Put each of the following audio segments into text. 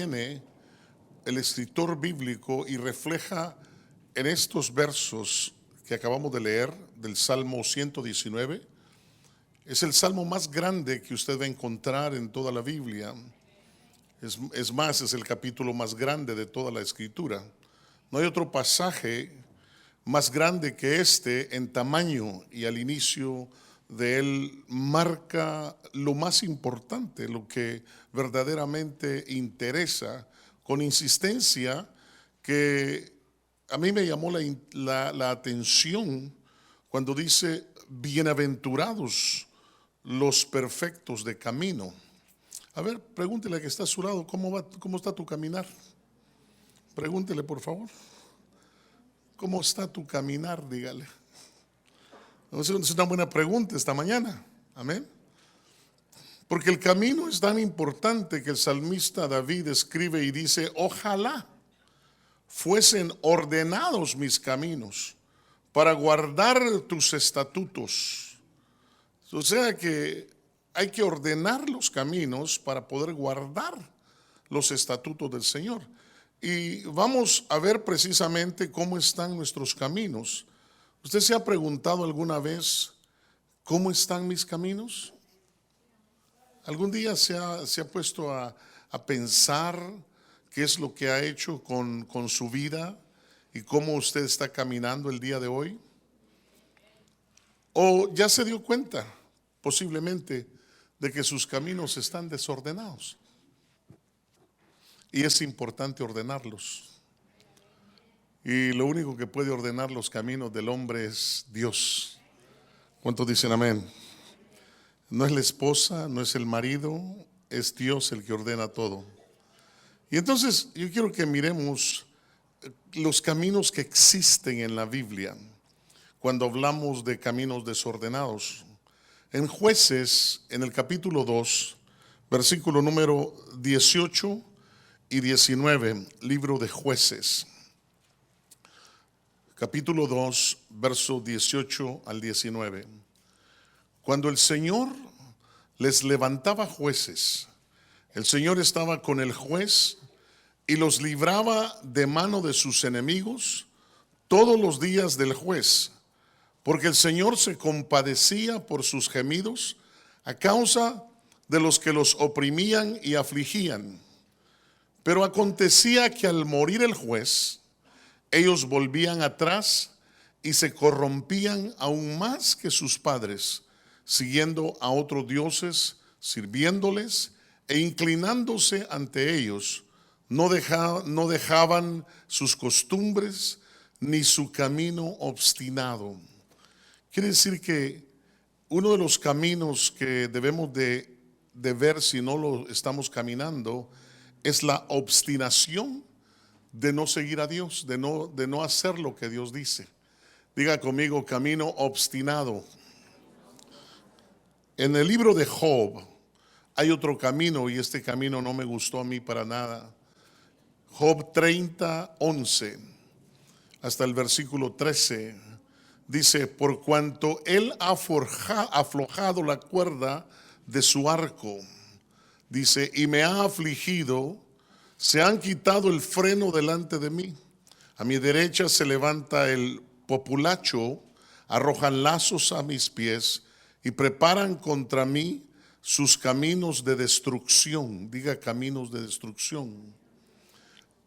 Tiene el escritor bíblico y refleja en estos versos que acabamos de leer del Salmo 119. Es el salmo más grande que usted va a encontrar en toda la Biblia. Es más, es el capítulo más grande de toda la escritura. No hay otro pasaje más grande que este en tamaño, y al inicio de él marca lo más importante, lo que verdaderamente interesa, con insistencia, que a mí me llamó la atención cuando dice: bienaventurados los perfectos de camino. A ver, pregúntele a que está a su lado, ¿cómo está tu caminar? Pregúntele, por favor. ¿Cómo está tu caminar? Dígale. Es una buena pregunta esta mañana. Amén. Porque el camino es tan importante que el salmista David escribe y dice: ojalá fuesen ordenados mis caminos para guardar tus estatutos. O sea que hay que ordenar los caminos para poder guardar los estatutos del Señor. Y vamos a ver precisamente cómo están nuestros caminos. ¿Usted se ha preguntado alguna vez cómo están mis caminos? ¿Algún día se ha puesto a pensar qué es lo que ha hecho con su vida y cómo usted está caminando el día de hoy? ¿O ya se dio cuenta posiblemente de que sus caminos están desordenados? Y es importante ordenarlos. Y lo único que puede ordenar los caminos del hombre es Dios. ¿Cuántos dicen amén? No es la esposa, no es el marido, es Dios el que ordena todo. Y entonces yo quiero que miremos los caminos que existen en la Biblia cuando hablamos de caminos desordenados. En Jueces, en el capítulo 2, versículo número 18 y 19, libro de Jueces. Capítulo 2, verso 18 al 19. Cuando el Señor les levantaba jueces, el Señor estaba con el juez y los libraba de mano de sus enemigos todos los días del juez, porque el Señor se compadecía por sus gemidos a causa de los que los oprimían y afligían. Pero acontecía que al morir el juez, ellos volvían atrás y se corrompían aún más que sus padres, siguiendo a otros dioses, sirviéndoles e inclinándose ante ellos. No dejaban sus costumbres ni su camino obstinado. Quiere decir que uno de los caminos que debemos de ver, si no lo estamos caminando, es la obstinación de no seguir a Dios, de no hacer lo que Dios dice. Diga conmigo: camino obstinado. En el libro de Job hay otro camino, y este camino no me gustó a mí para nada. Job 30:11 hasta el versículo 13 dice: por cuanto él ha aflojado la cuerda de su arco, dice, y me ha afligido, se han quitado el freno delante de mí. A mi derecha se levanta el populacho, arrojan lazos a mis pies y preparan contra mí sus caminos de destrucción. Diga: caminos de destrucción.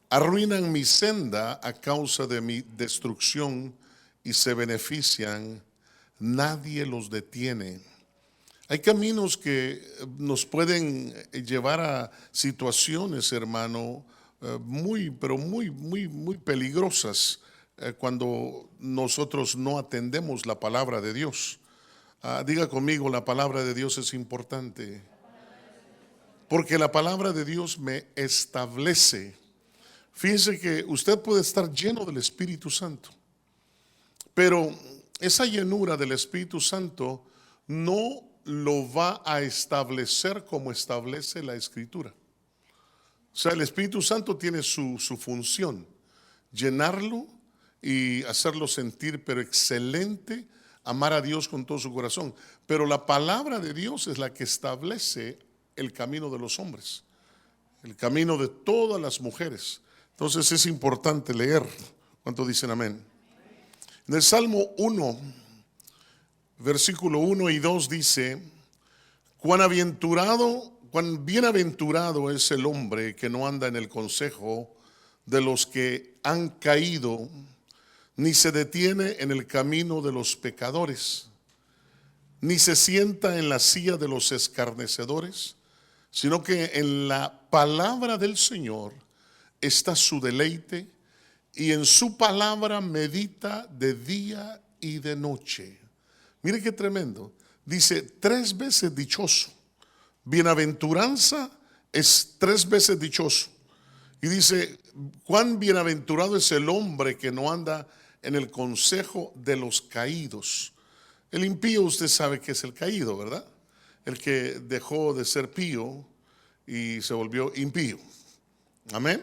Arruinan mi senda a causa de mi destrucción y se benefician, nadie los detiene. Hay caminos que nos pueden llevar a situaciones, hermano, muy peligrosas cuando nosotros no atendemos la palabra de Dios. Diga conmigo: la palabra de Dios es importante, porque la palabra de Dios me establece. Fíjense que usted puede estar lleno del Espíritu Santo, pero esa llenura del Espíritu Santo no lo va a establecer como establece la Escritura. O sea, el Espíritu Santo tiene su función: llenarlo y hacerlo sentir pero excelente, amar a Dios con todo su corazón. Pero la palabra de Dios es la que establece el camino de los hombres. el camino de todas las mujeres. Entonces es importante leer. ¿Cuántos dicen amén? En el Salmo 1, versículo 1 y 2 dice: cuán bienaventurado es el hombre que no anda en el consejo de los que han caído, ni se detiene en el camino de los pecadores, ni se sienta en la silla de los escarnecedores, sino que en la palabra del Señor está su deleite, y en su palabra medita de día y de noche. Mire qué tremendo. Dice 3 veces dichoso. Bienaventuranza es 3 veces dichoso. Y dice: cuán bienaventurado es el hombre que no anda en el consejo de los caídos. El impío, usted sabe que es el caído, ¿verdad? El que dejó de ser pío y se volvió impío. Amén.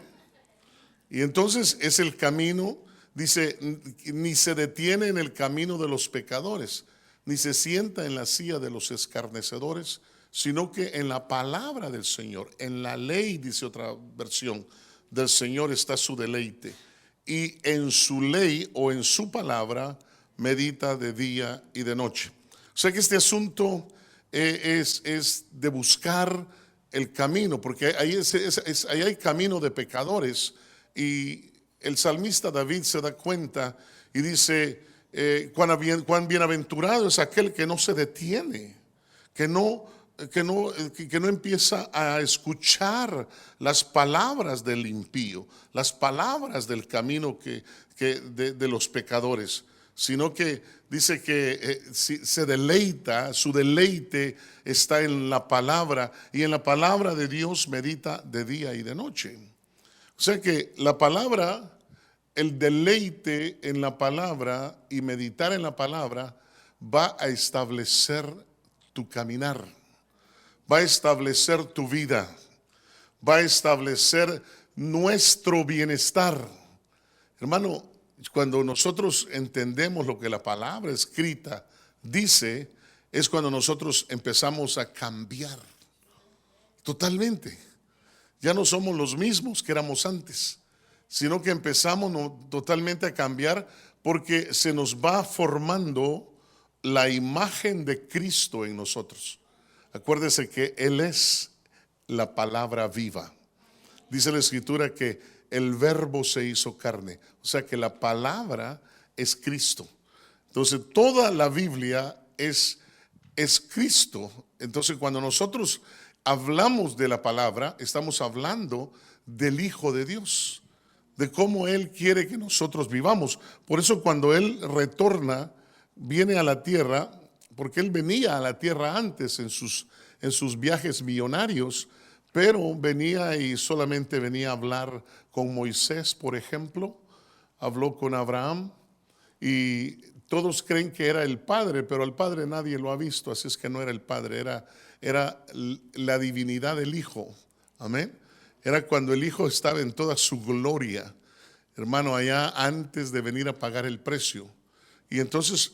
Y entonces es el camino, dice, ni se detiene en el camino de los pecadores, ni se sienta en la silla de los escarnecedores, sino que en la palabra del Señor, en la ley, dice otra versión, del Señor está su deleite, y en su ley o en su palabra medita de día y de noche. O sea que este asunto es de buscar el camino, porque ahí hay camino de pecadores, y el salmista David se da cuenta y dice: cuán bienaventurado es aquel que no se detiene, que no empieza a escuchar las palabras del impío, las palabras del camino de los pecadores, sino que dice que se deleita, su deleite está en la palabra, y en la palabra de Dios medita de día y de noche. O sea que la palabra, el deleite en la palabra y meditar en la palabra va a establecer tu caminar, va a establecer tu vida, va a establecer nuestro bienestar. Hermano, cuando nosotros entendemos lo que la palabra escrita dice, es cuando nosotros empezamos a cambiar totalmente. Ya no somos los mismos que éramos antes, sino que empezamos totalmente a cambiar, porque se nos va formando la imagen de Cristo en nosotros. Acuérdese que Él es la palabra viva. Dice la Escritura que el verbo se hizo carne, o sea que la palabra es Cristo. Entonces toda la Biblia es Cristo. Entonces cuando nosotros hablamos de la palabra, estamos hablando del Hijo de Dios, de cómo Él quiere que nosotros vivamos. Por eso cuando Él retorna, viene a la tierra, porque Él venía a la tierra antes en sus viajes millonarios, pero venía y solamente venía a hablar con Moisés, por ejemplo, habló con Abraham, y todos creen que era el Padre, pero al Padre nadie lo ha visto, así es que no era el Padre, era la divinidad del Hijo. Amén. Era cuando el Hijo estaba en toda su gloria, hermano, allá antes de venir a pagar el precio. Y entonces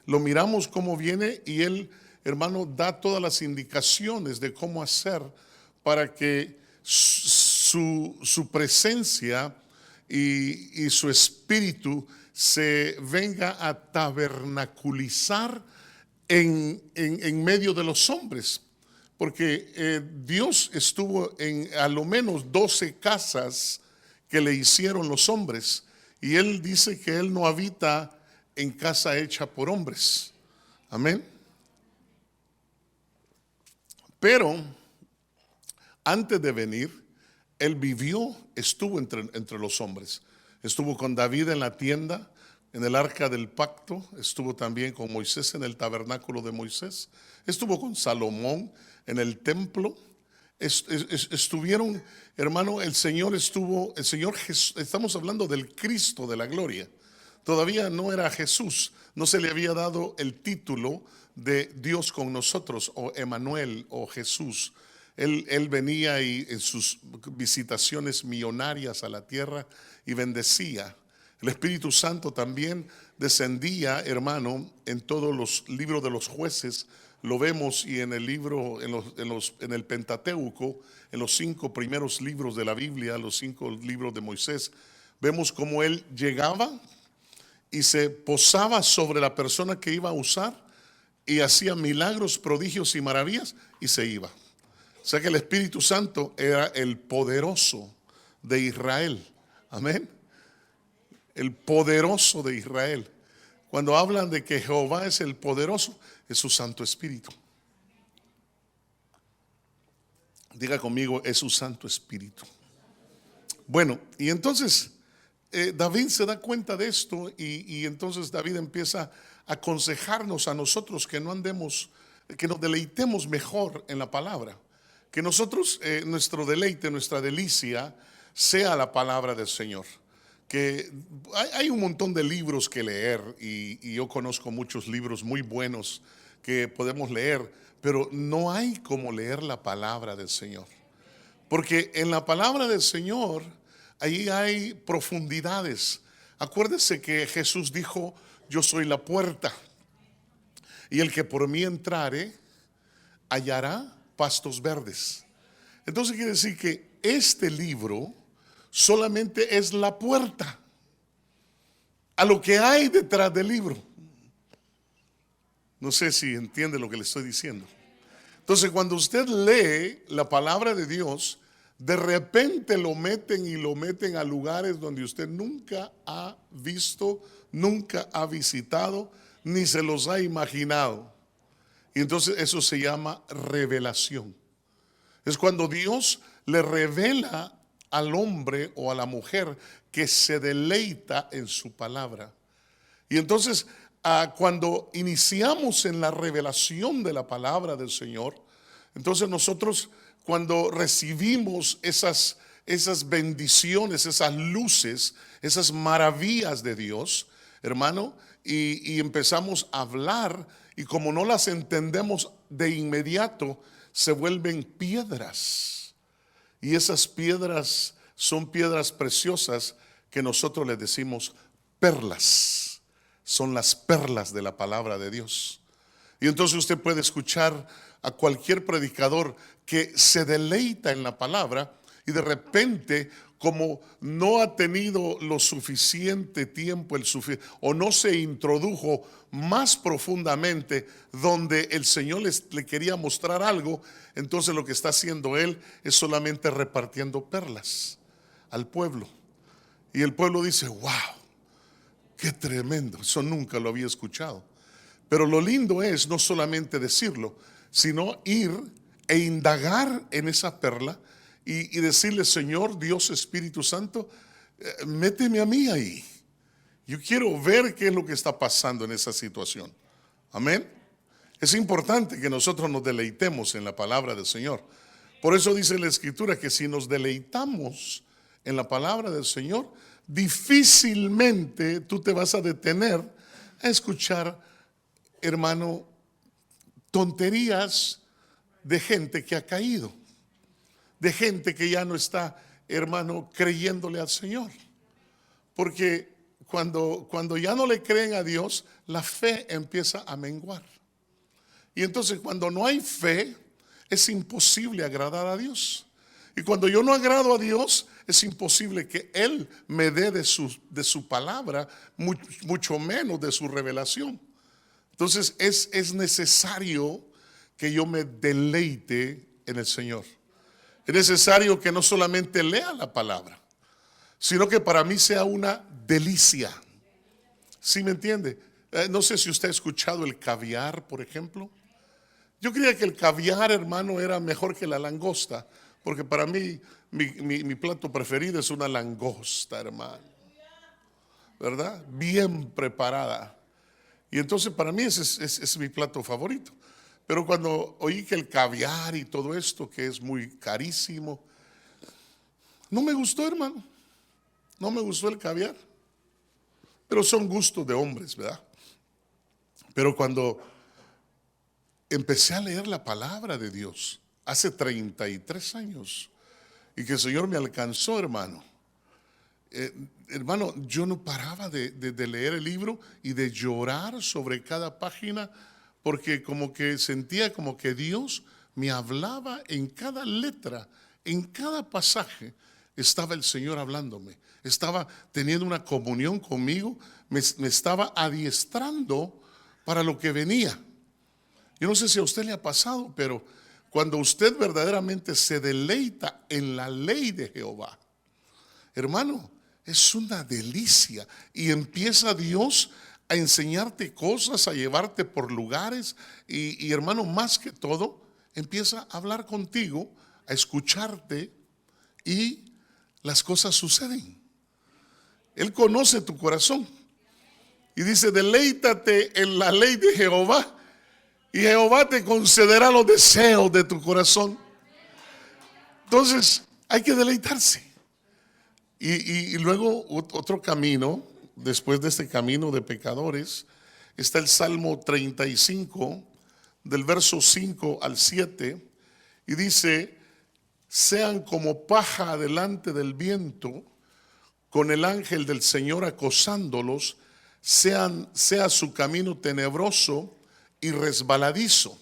lo miramos cómo viene, y Él, hermano, da todas las indicaciones de cómo hacer para que su presencia y su espíritu se venga a tabernaculizar en medio de los hombres. Porque Dios estuvo en a lo menos 12 casas que le hicieron los hombres, y Él dice que Él no habita en casa hecha por hombres. Amén. Pero antes de venir, Él estuvo entre los hombres. Estuvo con David en la tienda, en el arca del pacto. Estuvo también con Moisés en el tabernáculo de Moisés. Estuvo con Salomón en el templo. Estuvieron, hermano, el Señor Jesús, estamos hablando del Cristo de la gloria. Todavía no era Jesús, no se le había dado el título de Dios con nosotros, o Emanuel, o Jesús. Él venía y en sus visitaciones millonarias a la tierra y bendecía. El Espíritu Santo también descendía, hermano, en todos los libros de los jueces. lo vemos y en el libro, en el Pentateuco, en los 5 primeros libros de la Biblia, los 5 libros de Moisés, vemos cómo él llegaba y se posaba sobre la persona que iba a usar y hacía milagros, prodigios y maravillas y se iba. O sea que el Espíritu Santo era el poderoso de Israel. Amén. El poderoso de Israel. Cuando hablan de que Jehová es el poderoso, es su Santo Espíritu. Diga conmigo, es su Santo Espíritu. Bueno, y entonces David se da cuenta de esto y entonces David empieza a aconsejarnos a nosotros que no andemos, que nos deleitemos mejor en la palabra. Que nosotros, nuestro deleite, nuestra delicia, sea la palabra del Señor. Que hay un montón de libros que leer y yo conozco muchos libros muy buenos que podemos leer, pero no hay como leer la palabra del Señor. Porque en la palabra del Señor, ahí hay profundidades. Acuérdese que Jesús dijo, yo soy la puerta, y el que por mí entrare, hallará pastos verdes. Entonces quiere decir que este libro solamente es la puerta a lo que hay detrás del libro. No sé si entiende lo que le estoy diciendo. Entonces cuando usted lee la palabra de Dios, de repente lo meten a lugares donde usted nunca ha visto, nunca ha visitado, ni se los ha imaginado. Y entonces eso se llama revelación. Es cuando Dios le revela al hombre o a la mujer que se deleita en su palabra. Y entonces cuando iniciamos en la revelación de la palabra del Señor, entonces nosotros cuando recibimos esas bendiciones, esas luces, esas maravillas de Dios, hermano, y empezamos a hablar, y como no las entendemos de inmediato, se vuelven piedras. Y esas piedras son piedras preciosas que nosotros les decimos perlas. Son las perlas de la palabra de Dios. Y entonces usted puede escuchar a cualquier predicador que se deleita en la palabra y de repente, como no ha tenido lo suficiente tiempo o no se introdujo más profundamente donde el Señor le quería mostrar algo, entonces lo que está haciendo él es solamente repartiendo perlas al pueblo. Y el pueblo dice, wow, qué tremendo, eso nunca lo había escuchado. Pero lo lindo es no solamente decirlo, sino ir e indagar en esa perla y decirle, Señor, Dios, Espíritu Santo, méteme a mí ahí. Yo quiero ver qué es lo que está pasando en esa situación. Amén. Es importante que nosotros nos deleitemos en la palabra del Señor. Por eso dice la Escritura que si nos deleitamos en la palabra del Señor, difícilmente tú te vas a detener a escuchar, hermano, tonterías de gente que ha caído, de gente que ya no está, hermano, creyéndole al Señor. Porque cuando ya no le creen a Dios, la fe empieza a menguar. Y entonces cuando no hay fe, es imposible agradar a Dios. Y cuando yo no agrado a Dios, es imposible que Él me dé de su palabra, mucho menos de su revelación. Entonces es necesario que yo me deleite en el Señor. Es necesario que no solamente lea la palabra, sino que para mí sea una delicia. ¿Sí me entiende? No sé si usted ha escuchado el caviar, por ejemplo. Yo creía que el caviar, hermano, era mejor que la langosta, porque para mí mi plato preferido es una langosta, hermano, ¿verdad? Bien preparada. Y entonces para mí ese es mi plato favorito. Pero cuando oí que el caviar y todo esto, que es muy carísimo, no me gustó, hermano. No me gustó el caviar. Pero son gustos de hombres, ¿verdad? Pero cuando empecé a leer la palabra de Dios hace 33 años y que el Señor me alcanzó, hermano, yo no paraba de leer el libro y de llorar sobre cada página, porque como que sentía como que Dios me hablaba en cada letra, en cada pasaje. Estaba el Señor hablándome, estaba teniendo una comunión conmigo, me estaba adiestrando para lo que venía. Yo no sé si a usted le ha pasado, pero cuando usted verdaderamente se deleita en la ley de Jehová, hermano, es una delicia. Y empieza Dios a enseñarte cosas, a llevarte por lugares. Y hermano, más que todo, empieza a hablar contigo, a escucharte, y las cosas suceden. Él conoce tu corazón. Y dice, deleítate en la ley de Jehová, y Jehová te concederá los deseos de tu corazón. Entonces, hay que deleitarse. Y luego otro camino, después de este camino de pecadores, está el Salmo 35, del verso 5 al 7, y dice, sean como paja delante del viento, con el ángel del Señor acosándolos, sea su camino tenebroso y resbaladizo.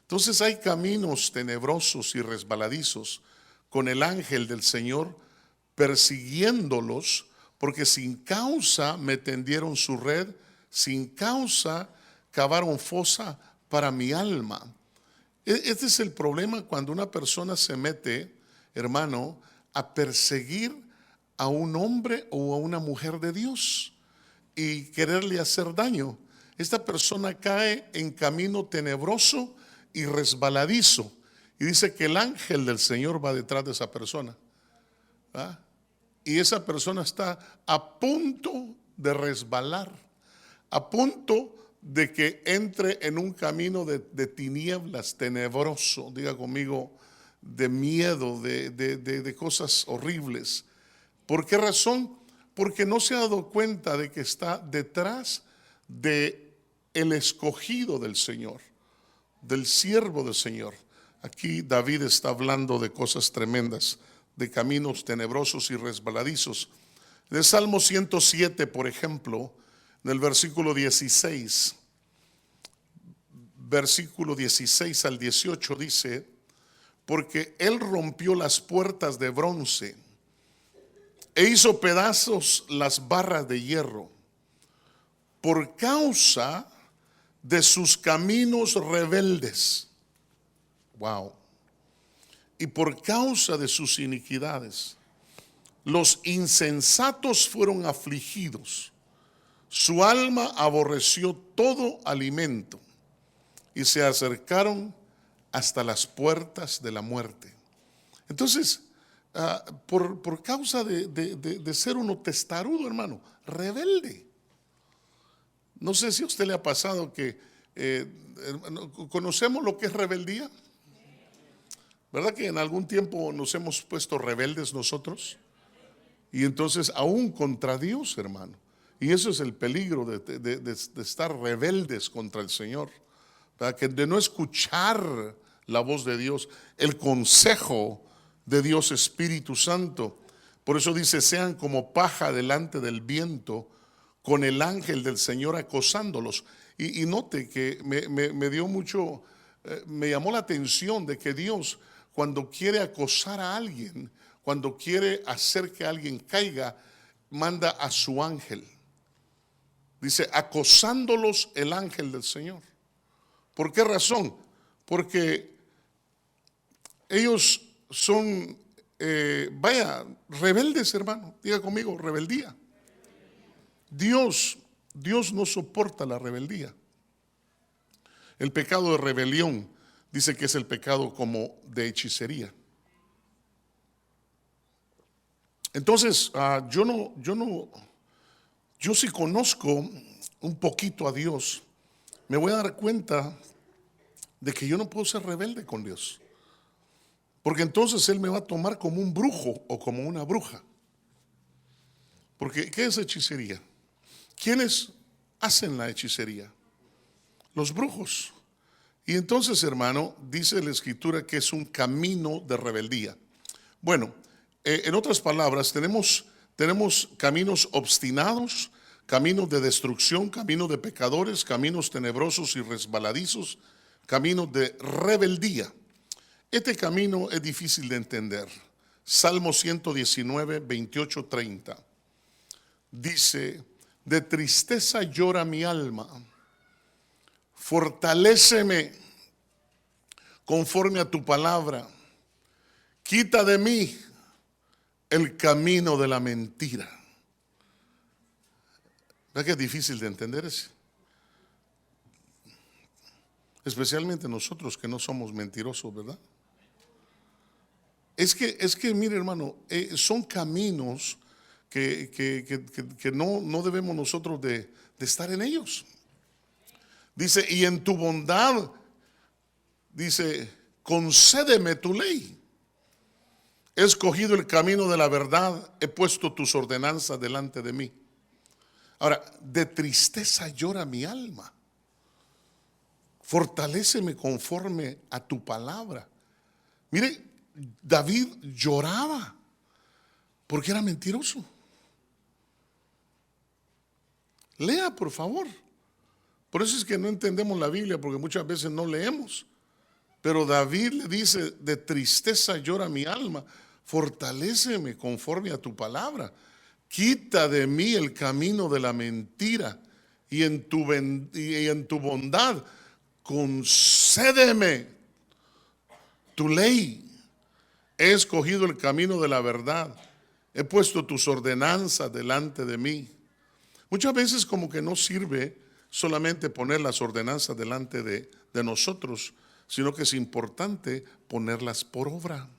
Entonces hay caminos tenebrosos y resbaladizos con el ángel del Señor persiguiéndolos, porque sin causa me tendieron su red, sin causa cavaron fosa para mi alma. Este es el problema cuando una persona se mete, hermano, a perseguir a un hombre o a una mujer de Dios y quererle hacer daño. Esta persona cae en camino tenebroso y resbaladizo, y dice que el ángel del Señor va detrás de esa persona. ¿Ah? Y esa persona está a punto de resbalar, a punto de que entre en un camino de tinieblas, tenebroso, diga conmigo, de miedo, de cosas horribles. ¿Por qué razón? Porque no se ha dado cuenta de que está detrás de el escogido del Señor, del siervo del Señor. Aquí David está hablando de cosas tremendas, de caminos tenebrosos y resbaladizos. En el Salmo 107, por ejemplo, en el versículo 16 al 18 dice, porque él rompió las puertas de bronce e hizo pedazos las barras de hierro, por causa de sus caminos rebeldes. Wow. Y por causa de sus iniquidades, los insensatos fueron afligidos. Su alma aborreció todo alimento y se acercaron hasta las puertas de la muerte. Entonces, por causa de ser uno testarudo, hermano, rebelde. No sé si a usted le ha pasado que conocemos lo que es rebeldía. ¿Verdad que en algún tiempo nos hemos puesto rebeldes nosotros? Y entonces aún contra Dios, hermano. Y eso es el peligro de estar rebeldes contra el Señor, ¿verdad? Que de no escuchar la voz de Dios, el consejo de Dios Espíritu Santo. Por eso dice, sean como paja delante del viento, con el ángel del Señor acosándolos. Y note que me dio mucho, me llamó la atención de que Dios, cuando quiere acosar a alguien, cuando quiere hacer que alguien caiga, manda a su ángel. Dice, acosándolos el ángel del Señor. ¿Por qué razón? Porque ellos son, rebeldes, hermano. Diga conmigo, rebeldía. Dios no soporta la rebeldía. El pecado de rebelión dice que es el pecado como de hechicería. Entonces, yo si conozco un poquito a Dios, me voy a dar cuenta de que yo no puedo ser rebelde con Dios. Porque entonces Él me va a tomar como un brujo o como una bruja. Porque, ¿qué es hechicería? ¿Quiénes hacen la hechicería? Los brujos. Y entonces, hermano, dice la Escritura que es un camino de rebeldía. Bueno, en otras palabras, tenemos caminos obstinados, caminos de destrucción, caminos de pecadores, caminos tenebrosos y resbaladizos, caminos de rebeldía. Este camino es difícil de entender. Salmo 119, 28, 30. Dice: de tristeza llora mi alma, fortaléceme conforme a tu palabra, quita de mí el camino de la mentira. ¿Verdad que es difícil de entender eso? Especialmente nosotros que no somos mentirosos, ¿verdad? Es que mire, hermano, son caminos que no debemos nosotros de estar en ellos. Dice: y en tu bondad, dice, concédeme tu ley. He escogido el camino de la verdad, he puesto tus ordenanzas delante de mí. Ahora, de tristeza llora mi alma, fortaléceme conforme a tu palabra. Mire, David lloraba porque era mentiroso. Lea, por favor. Por eso es que no entendemos la Biblia, porque muchas veces no leemos. Pero David le dice: de tristeza llora mi alma, fortaléceme conforme a tu palabra. Quita de mí el camino de la mentira, y en tu bondad concédeme tu ley. He escogido el camino de la verdad, he puesto tus ordenanzas delante de mí. Muchas veces como que no sirve solamente poner las ordenanzas delante de nosotros, sino que es importante ponerlas por obra.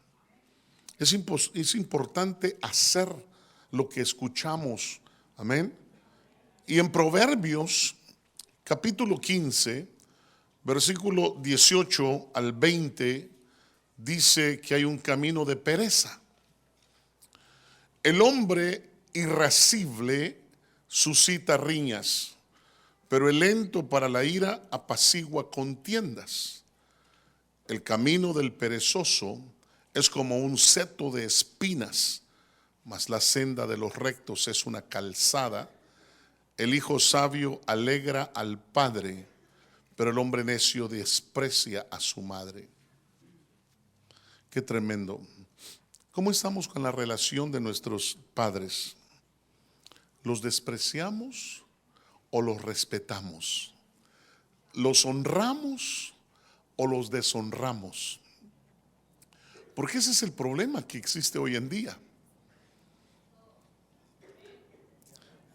Es importante hacer lo que escuchamos. Amén. Y en Proverbios capítulo 15, versículo 18 al 20, dice que hay un camino de pereza. El hombre irascible suscita riñas, pero el lento para la ira apacigua contiendas. El camino del perezoso es como un seto de espinas, mas la senda de los rectos es una calzada. El hijo sabio alegra al padre, pero el hombre necio desprecia a su madre. Qué tremendo. ¿Cómo estamos con la relación de nuestros padres? ¿Los despreciamos o los respetamos? ¿Los honramos o los deshonramos? Porque ese es el problema que existe hoy en día.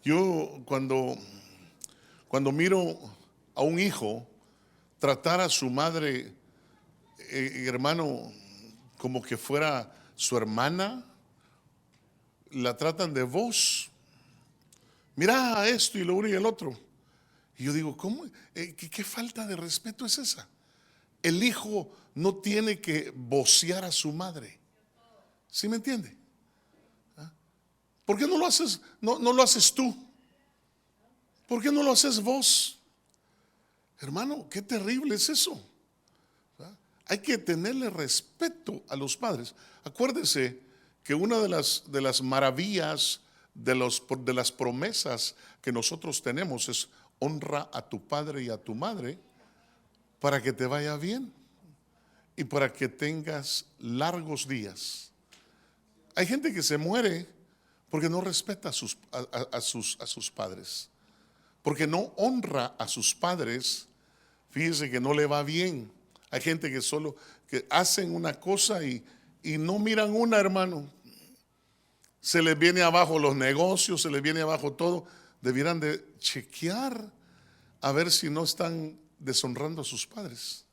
Yo cuando miro a un hijo tratar a su madre, hermano, como que fuera su hermana, la tratan de vos. Mira esto y lo uno y el otro. Y yo digo, ¿cómo? ¿Qué falta de respeto es esa? El hijo no tiene que vocear a su madre. ¿Sí me entiende? ¿Por qué no lo haces? No lo haces tú. ¿Por qué no lo haces vos? Hermano, qué terrible es eso. Hay que tenerle respeto a los padres. Acuérdese que una de las maravillas de las promesas que nosotros tenemos es: honra a tu padre y a tu madre para que te vaya bien y para que tengas largos días. Hay gente que se muere porque no respeta a sus padres, porque no honra a sus padres. Fíjese que no le va bien. Hay gente que solo que hacen una cosa y no miran una, hermano. Se les viene abajo los negocios, se les viene abajo todo. Debieran de chequear a ver si no están deshonrando a sus padres.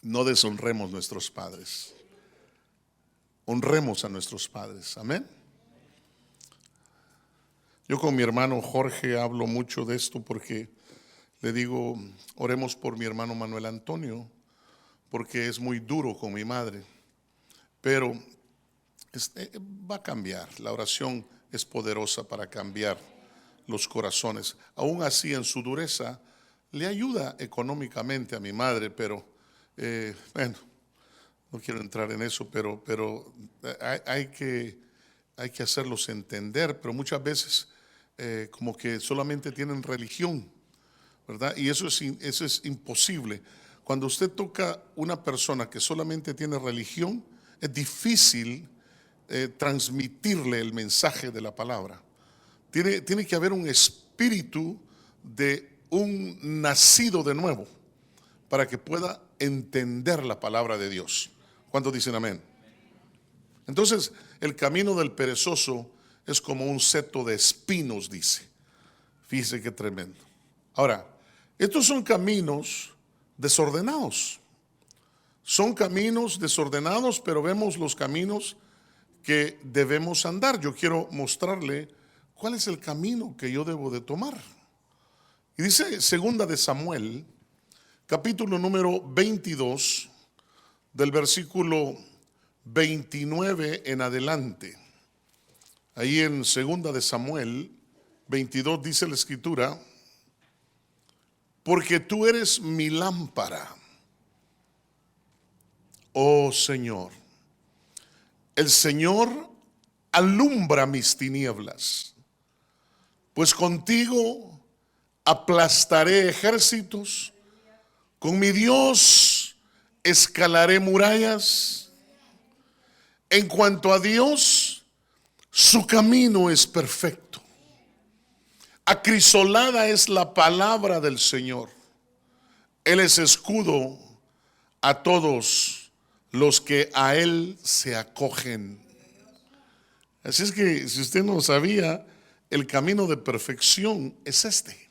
No deshonremos nuestros padres. Honremos a nuestros padres. Amén. Yo con mi hermano Jorge hablo mucho de esto porque le digo: oremos por mi hermano Manuel Antonio, porque es muy duro con mi madre. Pero va a cambiar. La oración es poderosa para cambiar los corazones. Aún así, en su dureza, le ayuda económicamente a mi madre, pero bueno, no quiero entrar en eso, pero hay hay que hacerlos entender, pero muchas veces como que solamente tienen religión, ¿verdad? Y eso es imposible. Cuando usted toca una persona que solamente tiene religión, es difícil transmitirle el mensaje de la palabra. Tiene que haber un espíritu de un nacido de nuevo para que pueda entender la palabra de Dios. ¿Cuántos dicen amén? Entonces, el camino del perezoso es como un seto de espinos, dice. Fíjese qué tremendo. Ahora, estos son caminos desordenados. Son caminos desordenados, pero vemos los caminos que debemos andar. Yo quiero mostrarle cuál es el camino que yo debo de tomar. Y dice segunda de Samuel, capítulo número 22, del versículo 29 en adelante. Ahí en segunda de Samuel 22 dice la escritura: porque tú eres mi lámpara, oh Señor. El Señor alumbra mis tinieblas, pues contigo aplastaré ejércitos, con mi Dios escalaré murallas. En cuanto a Dios, su camino es perfecto. Acrisolada es la palabra del Señor. Él es escudo a todos los que a Él se acogen. Así es que si usted no sabía, el camino de perfección es este.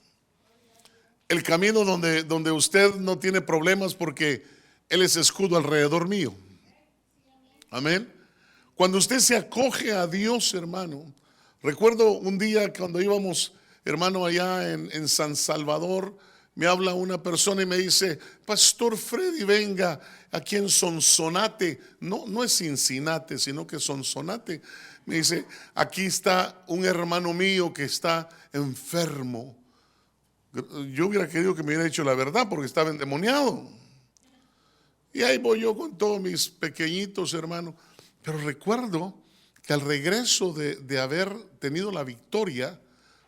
El camino donde usted no tiene problemas porque Él es escudo alrededor mío. Amén. Cuando usted se acoge a Dios, hermano. Recuerdo un día cuando íbamos, hermano, allá en San Salvador, me habla una persona y me dice: Pastor Freddy, venga aquí en Sonsonate. No es Cincinnati, sino que Sonsonate. Me dice: aquí está un hermano mío que está enfermo. Yo hubiera querido que me hubiera dicho la verdad porque estaba endemoniado. Y ahí voy yo con todos mis pequeñitos, hermano. Pero recuerdo que al regreso de haber tenido la victoria,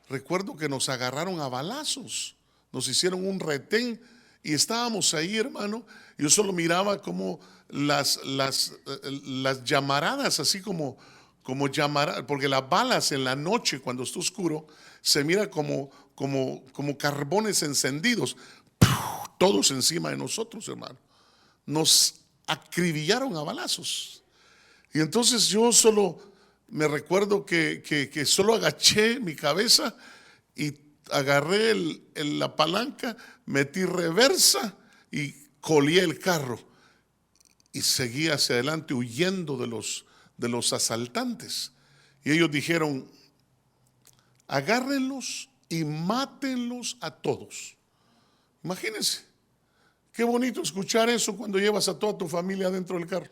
recuerdo que nos agarraron a balazos, nos hicieron un retén y estábamos ahí, hermano. Yo solo miraba como las llamaradas, así como llamaradas, porque las balas en la noche cuando está oscuro se mira como carbones encendidos, todos encima de nosotros, hermano. Nos acribillaron a balazos. Y entonces yo solo me recuerdo que solo agaché mi cabeza y agarré la palanca, metí reversa y colié el carro y seguí hacia adelante huyendo de los asaltantes. Y ellos dijeron: agárrenlos y mátenlos a todos. Imagínense, qué bonito escuchar eso cuando llevas a toda tu familia dentro del carro.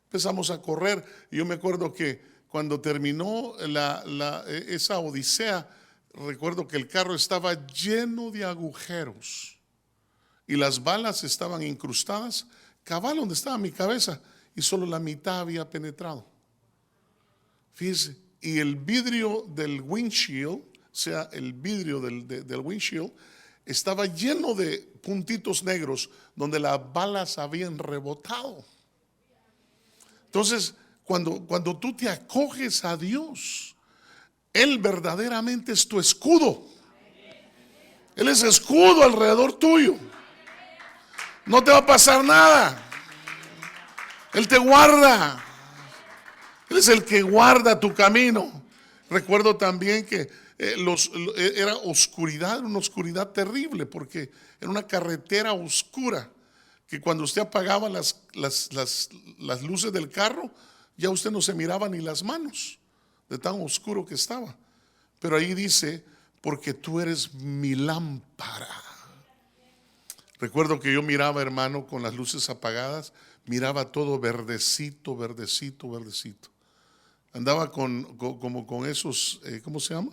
Empezamos a correr y yo me acuerdo que cuando terminó esa odisea, recuerdo que el carro estaba lleno de agujeros y las balas estaban incrustadas cabal donde estaba mi cabeza y solo la mitad había penetrado. Fíjese, y el vidrio del windshield, o sea, el vidrio del windshield estaba lleno de puntitos negros donde las balas habían rebotado. Entonces, cuando tú te acoges a Dios, Él verdaderamente es tu escudo. Él es escudo alrededor tuyo. No te va a pasar nada. Él te guarda. Él es el que guarda tu camino. Recuerdo también que era oscuridad, una oscuridad terrible, porque era una carretera oscura, que cuando usted apagaba las luces del carro, ya usted no se miraba ni las manos, de tan oscuro que estaba. Pero ahí dice: porque tú eres mi lámpara. Recuerdo que yo miraba, hermano, con las luces apagadas, miraba todo verdecito, verdecito, verdecito. Andaba como con esos, ¿cómo se llama?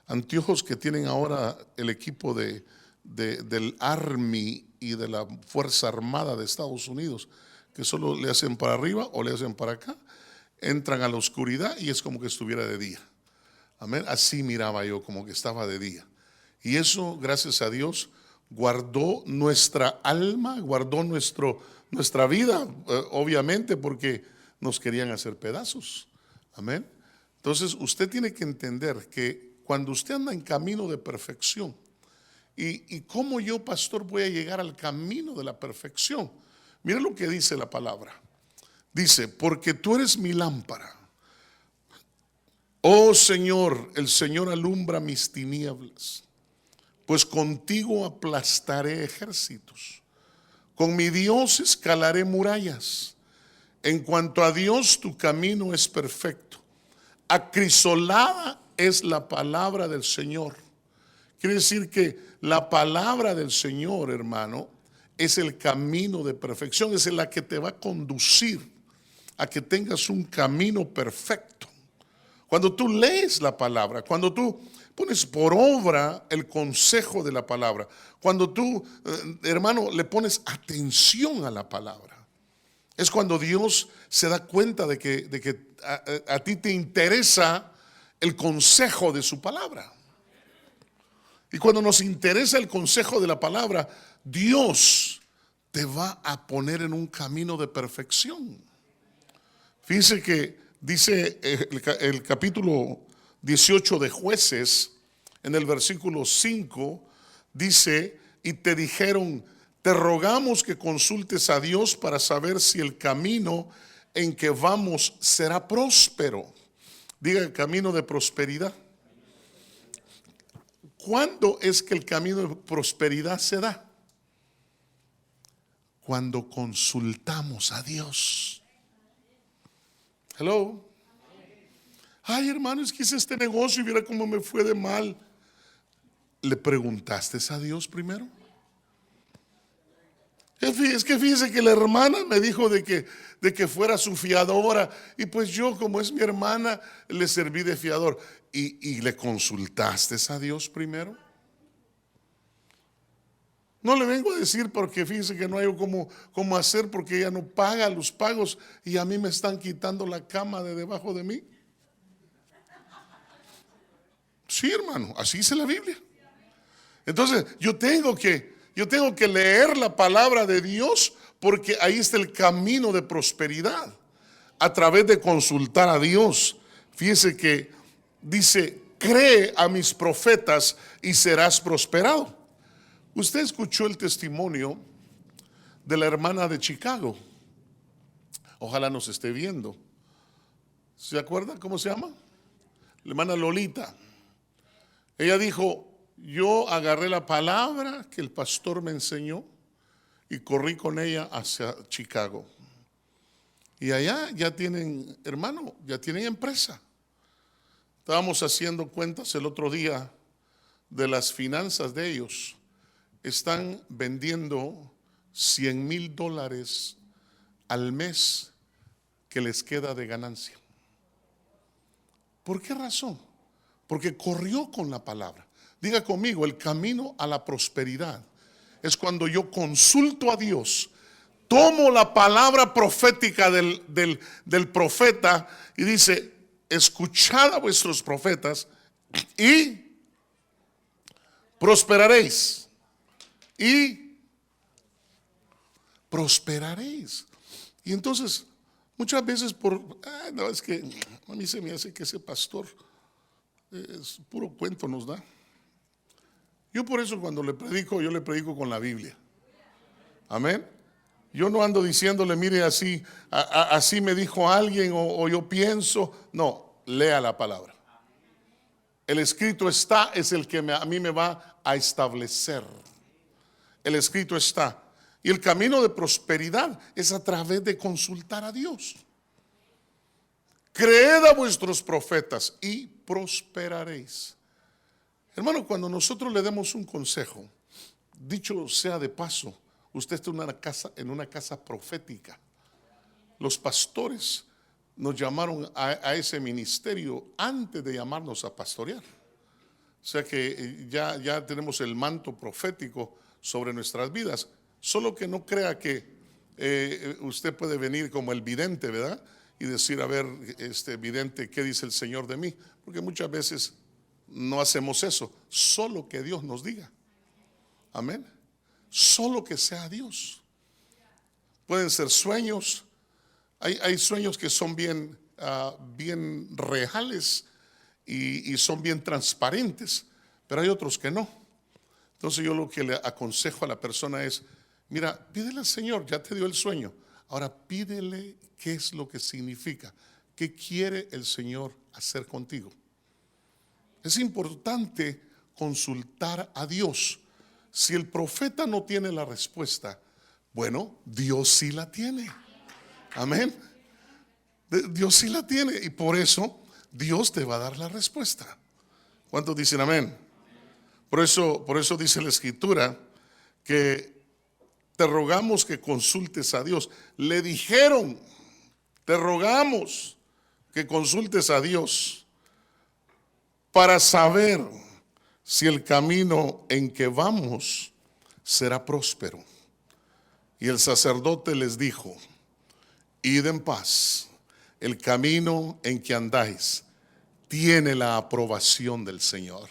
Anteojos que tienen ahora el equipo del Army y de la Fuerza Armada de Estados Unidos, que solo le hacen para arriba o le hacen para acá. entran a la oscuridad y es como que estuviera de día. Amén. Así miraba yo, como que estaba de día. Y eso, gracias a Dios, guardó nuestra alma, guardó nuestra vida, obviamente, porque nos querían hacer pedazos. Amén. Entonces, usted tiene que entender que cuando usted anda en camino de perfección, y cómo yo, pastor, voy a llegar al camino de la perfección. Mira lo que dice la palabra. Dice, porque tú eres mi lámpara. Oh Señor, el Señor alumbra mis tinieblas. Pues contigo aplastaré ejércitos. Con mi Dios escalaré murallas. En cuanto a Dios, tu camino es perfecto. Acrisolada es la palabra del Señor. Quiere decir que la palabra del Señor, hermano, es el camino de perfección, es la que te va a conducir a que tengas un camino perfecto. Cuando tú lees la palabra, cuando tú pones por obra el consejo de la palabra, cuando tú, hermano, le pones atención a la palabra, es cuando Dios se da cuenta de que a ti te interesa el consejo de su palabra. Y cuando nos interesa el consejo de la palabra, Dios te va a poner en un camino de perfección. Fíjense que dice el capítulo 18 de Jueces, en el versículo 5, dice, y te dijeron, te rogamos que consultes a Dios para saber si el camino en que vamos será próspero. Diga, el camino de prosperidad. ¿Cuándo es que el camino de prosperidad se da? Cuando consultamos a Dios. Hello. Ay, hermano, es que hice este negocio y mira cómo me fue de mal. ¿Le preguntaste a Dios primero? Es que fíjese que la hermana me dijo de que fuera su fiadora, y pues yo, como es mi hermana, le serví de fiador. ¿Y le consultaste a Dios primero? No le vengo a decir porque fíjese que no hay cómo hacer, porque ella no paga los pagos y a mí me están quitando la cama de debajo de mí. Sí, hermano, así dice la Biblia. Entonces yo tengo que leer la palabra de Dios, porque ahí está el camino de prosperidad, a través de consultar a Dios. Fíjese que dice, cree a mis profetas y serás prosperado. Usted escuchó el testimonio de la hermana de Chicago. Ojalá nos esté viendo. ¿Se acuerda cómo se llama? La hermana Lolita. Ella dijo, yo agarré la palabra que el pastor me enseñó y corrí con ella hacia Chicago. Y allá ya tienen, hermano, ya tienen empresa. Estábamos haciendo cuentas el otro día de las finanzas de ellos. Están vendiendo $100,000 al mes que les queda de ganancia. ¿Por qué razón? Porque corrió con la palabra. Diga conmigo, el camino a la prosperidad es cuando yo consulto a Dios, tomo la palabra profética del profeta y dice, escuchad a vuestros profetas y prosperaréis. Y prosperaréis. Y entonces, muchas veces no, es que a mí se me hace que ese pastor es puro cuento nos da. Yo por eso cuando le predico, yo le predico con la Biblia. Amén. Yo no ando diciéndole, mire, así me dijo alguien o yo pienso. No, lea la palabra. El escrito está, es el que a mí me va a establecer. El escrito está. Y el camino de prosperidad es a través de consultar a Dios. Creed a vuestros profetas y prosperaréis. Hermano, cuando nosotros le demos un consejo, dicho sea de paso, usted está en una casa profética. Los pastores nos llamaron a ese ministerio antes de llamarnos a pastorear. O sea que ya tenemos el manto profético sobre nuestras vidas. Solo que no crea que usted puede venir como el vidente, ¿verdad? y decir, a ver, vidente, ¿qué dice el Señor de mí? Porque muchas veces no hacemos eso, solo que Dios nos diga. Amén. Solo que sea Dios. Pueden ser sueños. Hay sueños que son bien reales y son bien transparentes, pero hay otros que no. Entonces yo lo que le aconsejo a la persona es, mira, pídele al Señor, ya te dio el sueño. Ahora pídele qué es lo que significa, qué quiere el Señor hacer contigo. Es importante consultar a Dios. Si el profeta no tiene la respuesta, bueno, Dios sí la tiene. Amén. Dios sí la tiene y por eso Dios te va a dar la respuesta. ¿Cuántos dicen amén? Por eso dice la Escritura que te rogamos que consultes a Dios. Le dijeron, te rogamos que consultes a Dios para saber si el camino en que vamos será próspero. Y el sacerdote les dijo, id en paz, el camino en que andáis tiene la aprobación del Señor.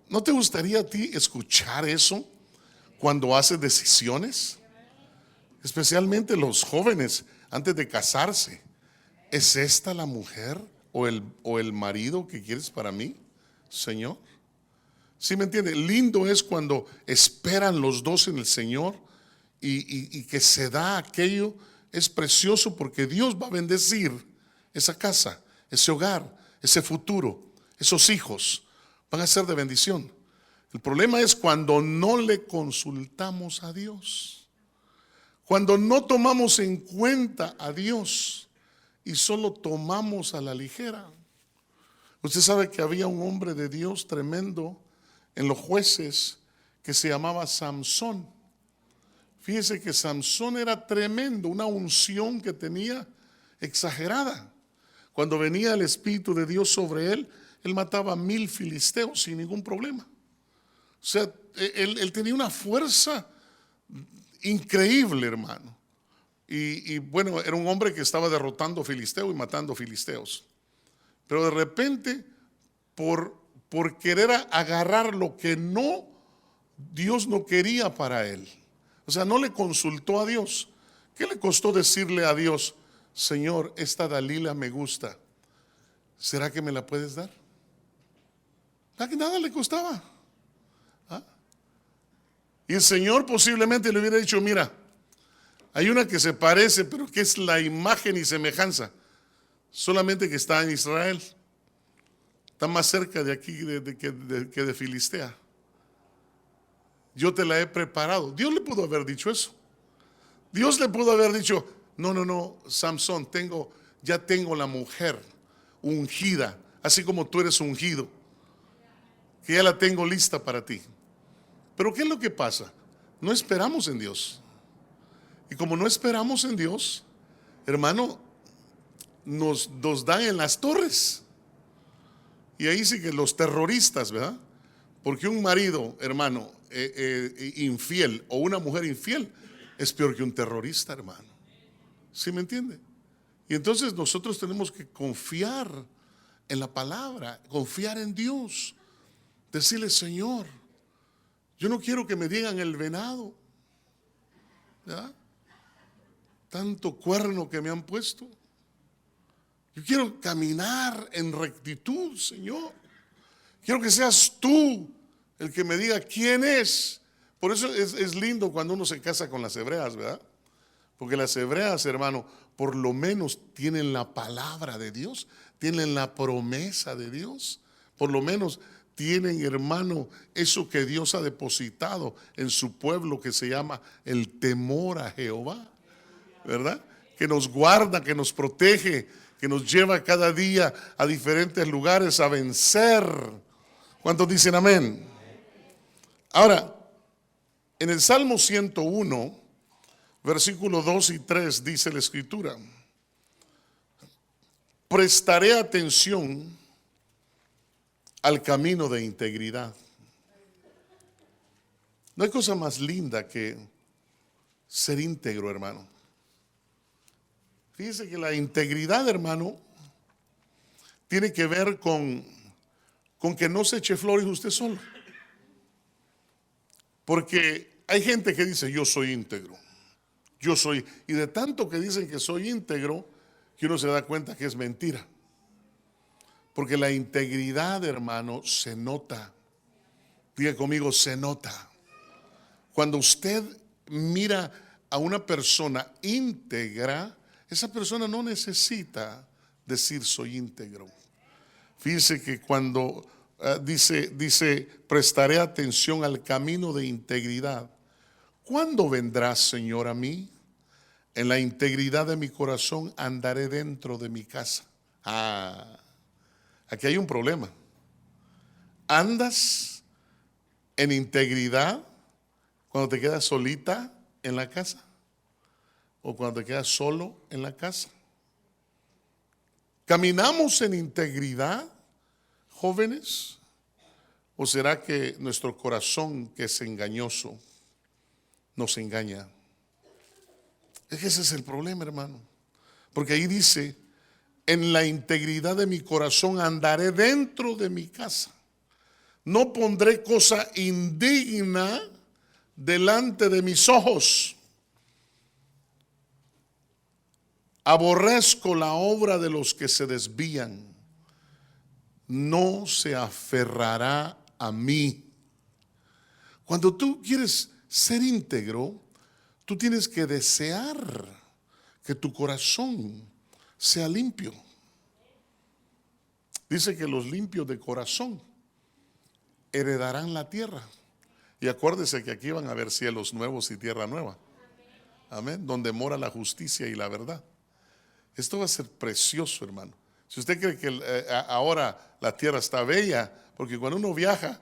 ¿No te gustaría a ti escuchar eso cuando haces decisiones? Especialmente los jóvenes antes de casarse. ¿Es esta la mujer o el marido que quieres para mí, Señor? ¿Sí me entiende? Lindo es cuando esperan los dos en el Señor y que se da aquello. Es precioso porque Dios va a bendecir esa casa, ese hogar, ese futuro, esos hijos. Van a ser de bendición. El problema es cuando no le consultamos a Dios. Cuando no tomamos en cuenta a Dios y solo tomamos a la ligera. Usted sabe que había un hombre de Dios tremendo en los Jueces que se llamaba Samsón. Fíjese que Samsón era tremendo, una unción que tenía exagerada. Cuando venía el Espíritu de Dios sobre él, él mataba 1000 filisteos sin ningún problema. O sea, él tenía una fuerza increíble, hermano. Y bueno, era un hombre que estaba derrotando filisteos y matando filisteos. Pero de repente, por querer agarrar lo que Dios no quería para él. O sea, no le consultó a Dios. ¿Qué le costó decirle a Dios, Señor, esta Dalila me gusta? ¿Será que me la puedes dar? Nada le costaba. ¿Ah? Y el Señor posiblemente le hubiera dicho, mira, hay una que se parece, pero que es la imagen y semejanza, solamente que está en Israel. Está más cerca de aquí que de Filistea. Yo te la he preparado. Dios le pudo haber dicho eso. Dios le pudo haber dicho, no, Samsón, ya tengo la mujer ungida, así como tú eres ungido, que ya la tengo lista para ti. Pero ¿qué es lo que pasa? No esperamos en Dios. Y como no esperamos en Dios, hermano, nos dan en las torres. Y ahí sí que los terroristas, ¿verdad? Porque un marido, hermano, infiel o una mujer infiel es peor que un terrorista, hermano. ¿Sí me entiende? Y entonces nosotros tenemos que confiar en la palabra, confiar en Dios. Decirle, Señor, yo no quiero que me digan el venado. ¿Ya? Tanto cuerno que me han puesto. Yo quiero caminar en rectitud, Señor. Quiero que seas tú el que me diga quién es. Por eso es lindo cuando uno se casa con las hebreas, ¿verdad? Porque las hebreas, hermano, por lo menos tienen la palabra de Dios, tienen la promesa de Dios. Por lo menos tienen, hermano, eso que Dios ha depositado en su pueblo que se llama el temor a Jehová, ¿verdad? Que nos guarda, que nos protege, que nos lleva cada día a diferentes lugares a vencer. ¿Cuántos dicen amén? Ahora, en el Salmo 101, versículos 2 y 3 dice la Escritura: prestaré atención al camino de integridad. No hay cosa más linda que ser íntegro, hermano. Fíjese que la integridad, hermano, tiene que ver con que no se eche flores usted solo. Porque hay gente que dice, yo soy íntegro, yo soy, y de tanto que dicen que soy íntegro, que uno se da cuenta que es mentira. Porque la integridad, hermano, se nota. Diga conmigo, se nota. Cuando usted mira a una persona íntegra, esa persona no necesita decir soy íntegro. Fíjese que cuando dice, prestaré atención al camino de integridad. ¿Cuándo vendrás, Señor, a mí? En la integridad de mi corazón andaré dentro de mi casa. Aquí hay un problema. ¿Andas en integridad cuando te quedas solita en la casa? ¿O cuando te quedas solo en la casa? ¿Caminamos en integridad, jóvenes? ¿O será que nuestro corazón, que es engañoso, nos engaña? Es que ese es el problema, hermano. Porque ahí dice, en la integridad de mi corazón andaré dentro de mi casa. No pondré cosa indigna delante de mis ojos. Aborrezco la obra de los que se desvían. No se aferrará a mí. Cuando tú quieres ser íntegro, tú tienes que desear que tu corazón sea limpio. Dice que los limpios de corazón heredarán la tierra. Y acuérdese que aquí van a haber cielos nuevos y tierra nueva. Amén. Donde mora la justicia y la verdad. Esto va a ser precioso, hermano. Si usted cree que ahora la tierra está bella, porque cuando uno viaja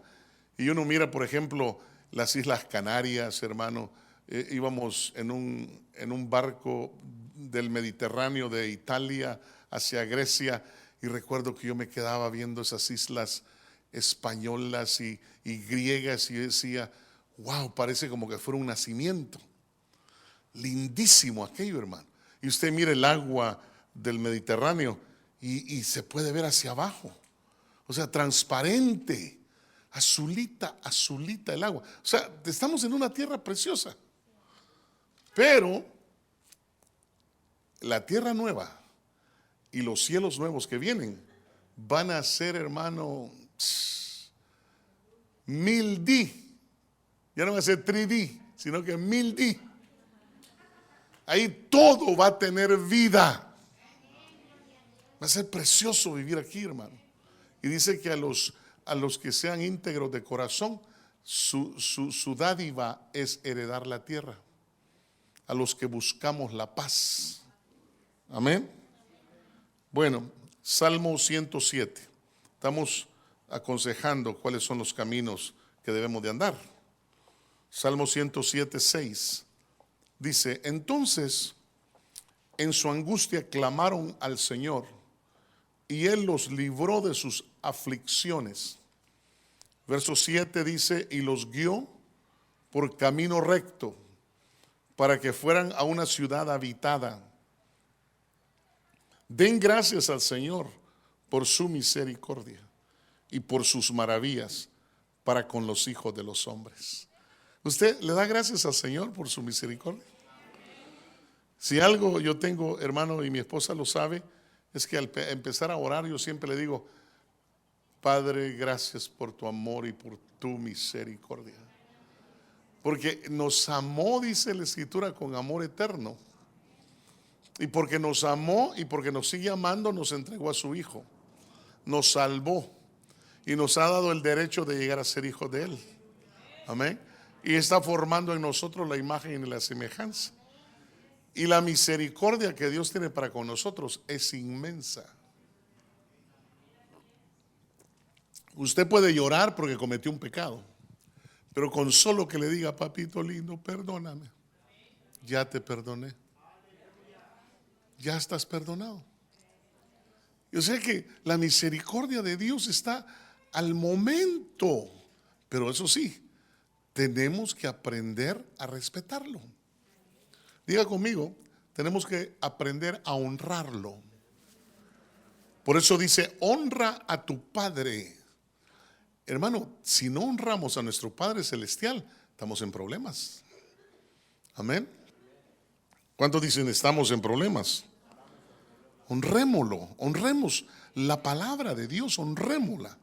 y uno mira, por ejemplo, las Islas Canarias, hermano, íbamos en un barco del Mediterráneo de Italia hacia Grecia, y recuerdo que yo me quedaba viendo esas islas españolas y griegas, y decía, wow, parece como que fuera un nacimiento. Lindísimo aquello, hermano. Y usted mira el agua del Mediterráneo y se puede ver hacia abajo. O sea, transparente, azulita, azulita el agua. O sea, estamos en una tierra preciosa. Pero la tierra nueva y los cielos nuevos que vienen van a ser, hermano, 1000D. Ya no va a ser 3D, sino que 1000D. Ahí todo va a tener vida. Va a ser precioso vivir aquí, hermano. Y dice que a los que sean íntegros de corazón, su dádiva es heredar la tierra. A los que buscamos la paz. Amén. Bueno, Salmo 107. Estamos aconsejando cuáles son los caminos que debemos de andar. Salmo 107, 6. Dice, entonces en su angustia clamaron al Señor y Él los libró de sus aflicciones. Verso 7 dice, y los guió por camino recto para que fueran a una ciudad habitada. Den gracias al Señor por su misericordia y por sus maravillas para con los hijos de los hombres. ¿Usted le da gracias al Señor por su misericordia? Si algo yo tengo, hermano, y mi esposa lo sabe, es que al empezar a orar yo siempre le digo, Padre, gracias por tu amor y por tu misericordia. Porque nos amó, dice la Escritura, con amor eterno. Y porque nos amó y porque nos sigue amando, nos entregó a su Hijo. Nos salvó y nos ha dado el derecho de llegar a ser hijos de Él. Amén. Y está formando en nosotros la imagen y la semejanza. Y la misericordia que Dios tiene para con nosotros es inmensa. Usted puede llorar porque cometió un pecado, pero con solo que le diga, papito lindo, perdóname, ya te perdoné. Ya estás perdonado. Yo sé que la misericordia de Dios está al momento, pero eso sí, tenemos que aprender a respetarlo. Diga conmigo, tenemos que aprender a honrarlo. Por eso dice, honra a tu Padre. Hermano, si no honramos a nuestro Padre Celestial, estamos en problemas. Amén. ¿Cuántos dicen estamos en problemas? Honrémoslo, honremos la palabra de Dios, honrémosla.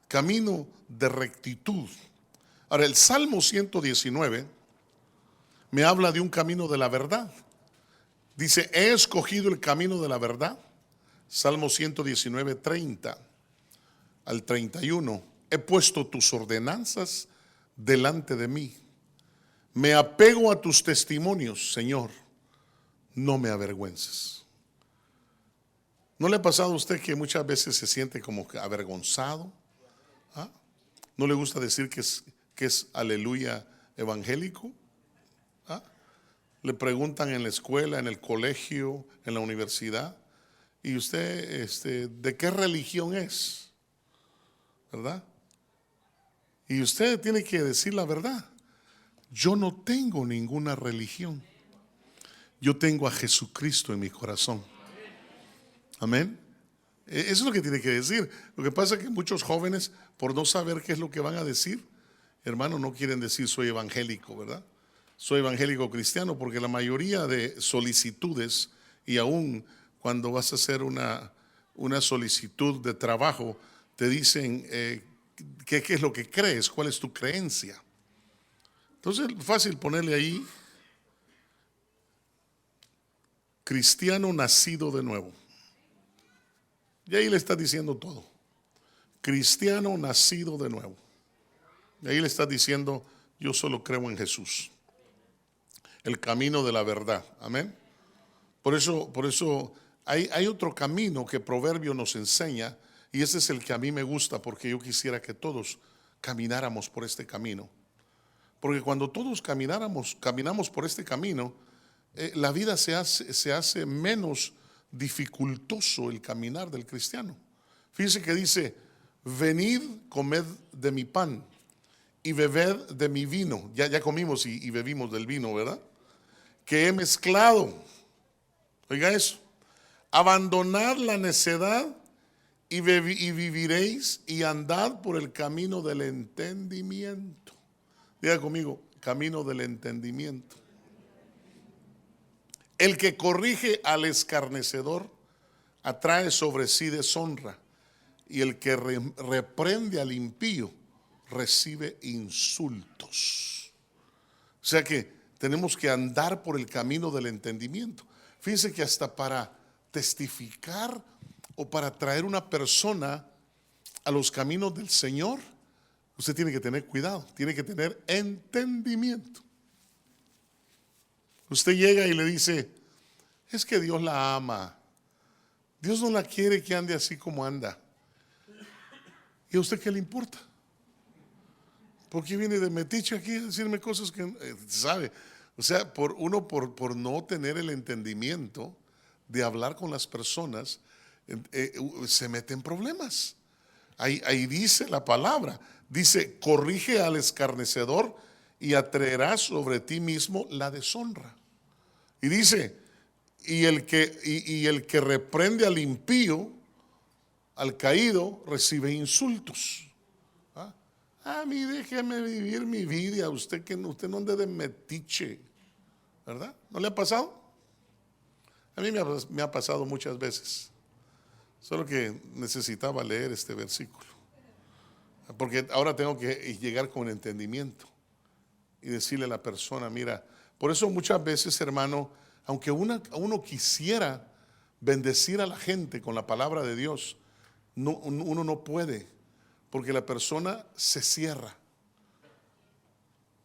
Camino de rectitud. Ahora, el Salmo 119 me habla de un camino de la verdad. Dice, he escogido el camino de la verdad. Salmo 119, 30 al 31. He puesto tus ordenanzas delante de mí. Me apego a tus testimonios, Señor. No me avergüences. ¿No le ha pasado a usted que muchas veces se siente como que avergonzado? ¿Ah? ¿No le gusta decir que es aleluya evangélico? ¿Ah? Le preguntan en la escuela, en el colegio, en la universidad, y usted, ¿de qué religión es? ¿Verdad? Y usted tiene que decir la verdad. Yo no tengo ninguna religión. Yo tengo a Jesucristo en mi corazón. Amén. Eso es lo que tiene que decir. Lo que pasa es que muchos jóvenes, por no saber qué es lo que van a decir, hermano, no quieren decir soy evangélico, ¿verdad? Soy evangélico cristiano, porque la mayoría de solicitudes, y aún cuando vas a hacer una solicitud de trabajo, te dicen qué es lo que crees, cuál es tu creencia. Entonces es fácil ponerle ahí, cristiano nacido de nuevo. Y ahí le está diciendo todo. Cristiano nacido de nuevo. Y ahí le está diciendo, yo solo creo en Jesús. El camino de la verdad. Amén. Por eso hay otro camino que Proverbio nos enseña, y ese es el que a mí me gusta, porque yo quisiera que todos camináramos por este camino. Porque cuando todos caminamos por este camino, la vida se hace menos dificultoso el caminar del cristiano. Fíjense que dice, venid, comed de mi pan y bebed de mi vino. Ya comimos y bebimos del vino, ¿verdad? Que he mezclado. Oiga eso. Abandonad la necedad y viviréis, y andad por el camino del entendimiento. Diga conmigo, camino del entendimiento. El que corrige al escarnecedor atrae sobre sí deshonra, y el que reprende al impío recibe insultos. O sea que tenemos que andar por el camino del entendimiento. Fíjense que hasta para testificar o para traer una persona a los caminos del Señor, usted tiene que tener cuidado, tiene que tener entendimiento. Usted llega y le dice, es que Dios la ama. Dios no la quiere que ande así como anda. ¿Y a usted qué le importa? ¿Por qué viene de metiche aquí a decirme cosas que sabe? O sea, por no tener el entendimiento de hablar con las personas, se mete en problemas. Ahí dice la palabra, dice, corrige al escarnecedor y atraerás sobre ti mismo la deshonra. Y dice, y el que reprende al impío, al caído, recibe insultos. A mí déjeme vivir mi vida, usted no ande de metiche, ¿verdad? ¿No le ha pasado? A mí me ha pasado muchas veces. Solo que necesitaba leer este versículo, porque ahora tengo que llegar con entendimiento y decirle a la persona, mira, por eso muchas veces, hermano, aunque uno quisiera bendecir a la gente con la palabra de Dios, uno no puede, porque la persona se cierra.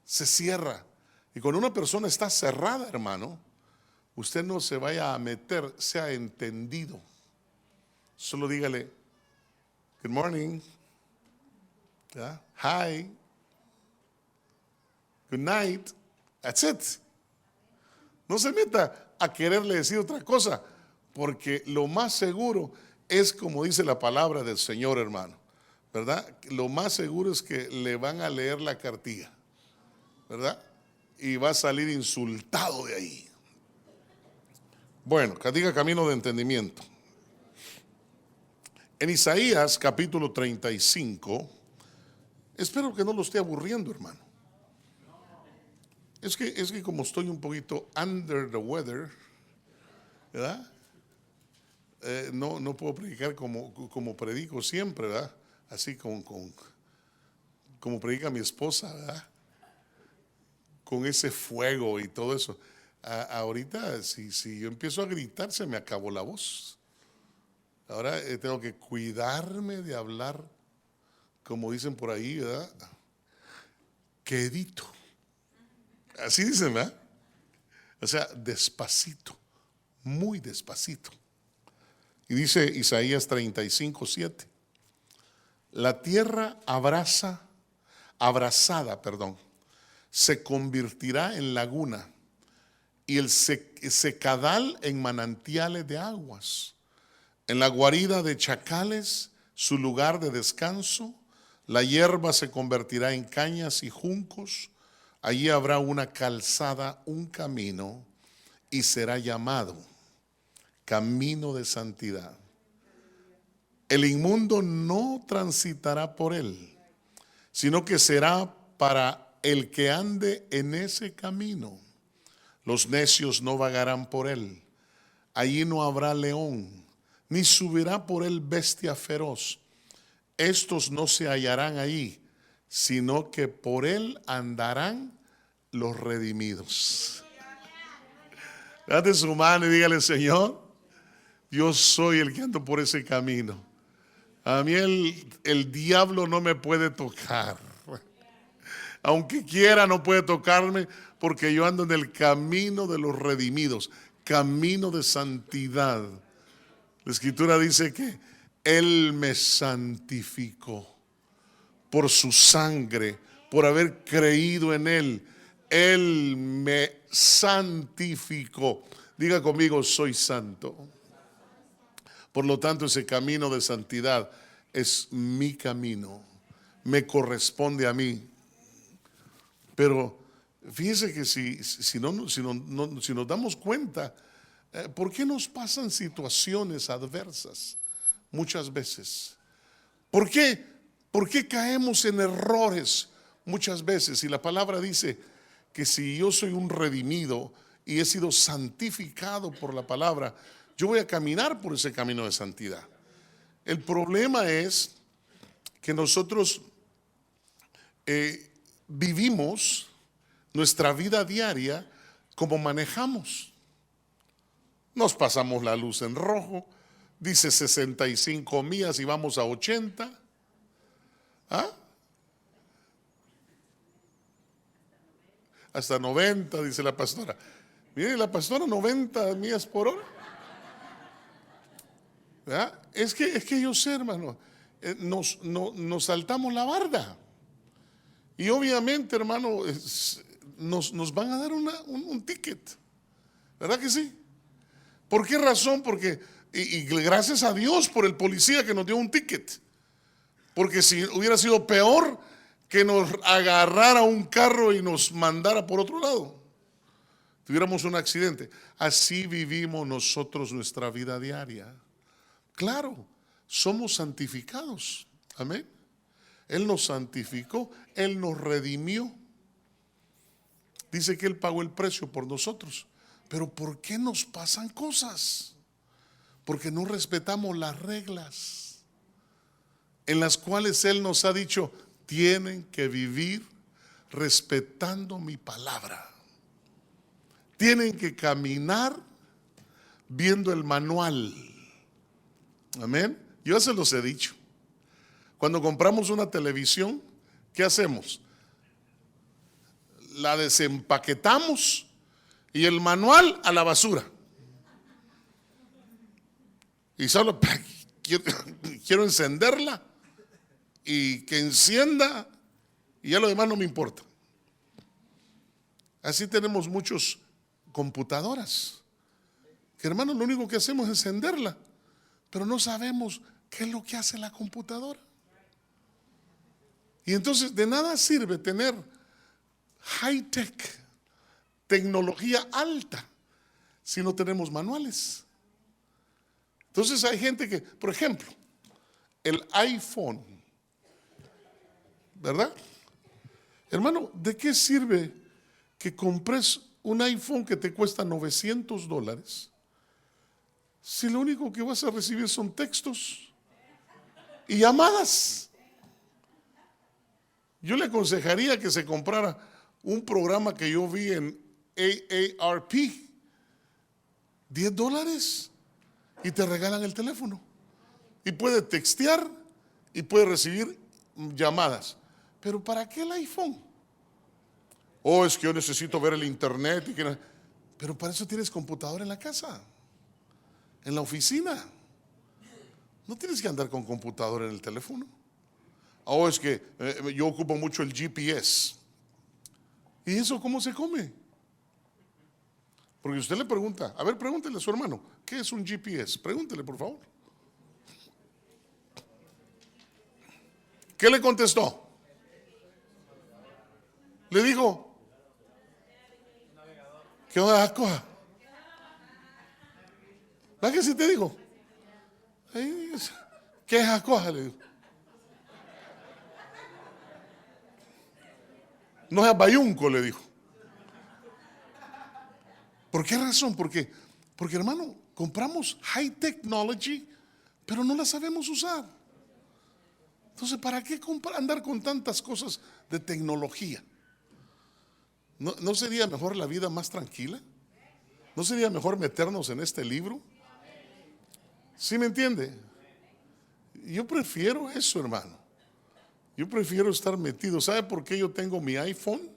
Se cierra. Y cuando una persona está cerrada, hermano, usted no se vaya a meter, sea entendido. Solo dígale, good morning, ¿ya? Hi, good night, that's it. No se meta a quererle decir otra cosa, porque lo más seguro es como dice la palabra del Señor, hermano, ¿verdad? Lo más seguro es que le van a leer la cartilla, ¿verdad? Y va a salir insultado de ahí. Bueno, que diga camino de entendimiento. En Isaías capítulo 35, espero que no lo esté aburriendo, hermano. Es que como estoy un poquito under the weather, ¿verdad? No puedo predicar como predico siempre, ¿verdad? Así como predica mi esposa, ¿verdad? Con ese fuego y todo eso. Ahorita, si yo empiezo a gritar, se me acabó la voz. Ahora tengo que cuidarme de hablar, como dicen por ahí, ¿verdad? Quedito. Así dicen, ¿verdad? O sea, despacito, muy despacito. Y dice Isaías 35:7. La tierra abrazada, se convertirá en laguna y el secadal en manantiales de aguas. En la guarida de chacales, su lugar de descanso, la hierba se convertirá en cañas y juncos. Allí habrá una calzada, un camino, y será llamado camino de santidad. El inmundo no transitará por él, sino que será para el que ande en ese camino. Los necios no vagarán por él. Allí no habrá león, ni subirá por él bestia feroz. Estos no se hallarán allí, sino que por él andarán los redimidos. Date su mano y dígale: Señor, yo soy el que ando por ese camino. A mí el diablo no me puede tocar. Aunque quiera, no puede tocarme, porque yo ando en el camino de los redimidos, camino de santidad. La Escritura dice que Él me santificó por su sangre, por haber creído en Él. Él me santificó. Diga conmigo: soy santo. Por lo tanto, ese camino de santidad es mi camino, me corresponde a mí. Pero fíjense que si nos damos cuenta, ¿por qué nos pasan situaciones adversas muchas veces? ¿Por qué caemos en errores muchas veces? Y la palabra dice que si yo soy un redimido y he sido santificado por la palabra, yo voy a caminar por ese camino de santidad. El problema es que nosotros vivimos nuestra vida diaria como manejamos. Nos pasamos la luz en rojo, dice 65 millas y vamos a 80. ¿Ah? Hasta 90, dice la pastora. Mire, la pastora, 90 millas por hora. ¿Verdad? Es que yo sé, hermano, nos saltamos la barda. Y obviamente, hermano, nos van a dar un ticket. ¿Verdad que sí? ¿Por qué razón? Porque, y gracias a Dios por el policía que nos dio un ticket. Porque si hubiera sido peor que nos agarrara un carro y nos mandara por otro lado, tuviéramos un accidente. Así vivimos nosotros nuestra vida diaria. Claro, somos santificados. Amén. Él nos santificó, Él nos redimió. Dice que Él pagó el precio por nosotros. Pero ¿por qué nos pasan cosas? Porque no respetamos las reglas en las cuales Él nos ha dicho: tienen que vivir respetando mi palabra. Tienen que caminar viendo el manual. Amén. Yo se los he dicho. Cuando compramos una televisión, ¿qué hacemos? La desempaquetamos y el manual a la basura. Y solo quiero encenderla y que encienda, y ya lo demás no me importa. Así tenemos muchos computadoras que, hermano, lo único que hacemos es encenderla, pero no sabemos qué es lo que hace la computadora. Y entonces de nada sirve tener high tech, tecnología alta, si no tenemos manuales? Entonces hay gente que, por ejemplo, el iPhone, ¿verdad? Hermano, ¿de qué sirve que compres un iPhone que te cuesta $900 si lo único que vas a recibir son textos y llamadas? Yo le aconsejaría que se comprara un programa que yo vi en AARP, $10 y te regalan el teléfono. Y puede textear y puede recibir llamadas. Pero ¿para qué el iPhone? Oh, es que yo necesito ver el internet. Pero para eso tienes computadora en la casa, en la oficina. No tienes que andar con computadora en el teléfono. Oh, es que yo ocupo mucho el GPS. ¿Y eso cómo se come? Porque usted le pregunta, a ver, pregúntele a su hermano, ¿qué es un GPS? Pregúntele, por favor. ¿Qué le contestó? Le dijo, ¿qué onda, coja? ¿Verdad que sí te digo? ¿Qué es acoja? Le digo. No es bayunco, le dijo. ¿Por qué razón? Porque hermano, compramos high technology, pero no la sabemos usar. Entonces, ¿para qué andar con tantas cosas de tecnología? ¿No sería mejor la vida más tranquila? ¿No sería mejor meternos en este libro? ¿Sí me entiende? Yo prefiero eso, hermano. Yo prefiero estar metido. ¿Sabe por qué yo tengo mi iPhone?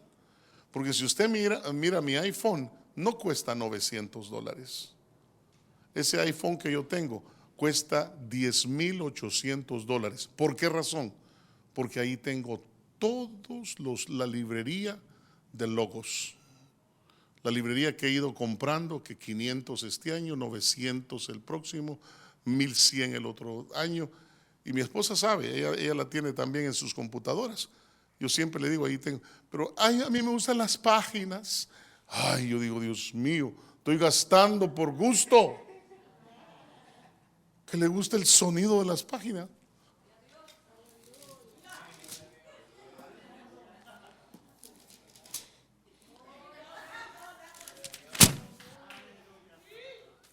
Porque si usted mira mi iPhone, no cuesta $900. Ese iPhone que yo tengo cuesta $10,800. ¿Por qué razón? Porque ahí tengo la librería de logos. La librería que he ido comprando, que 500 este año, 900 el próximo, 1100 el otro año. Y mi esposa sabe, ella la tiene también en sus computadoras. Yo siempre le digo, ahí tengo, pero ay, a mí me gustan las páginas. Ay, yo digo, Dios mío, estoy gastando por gusto. Que le gusta el sonido de las páginas.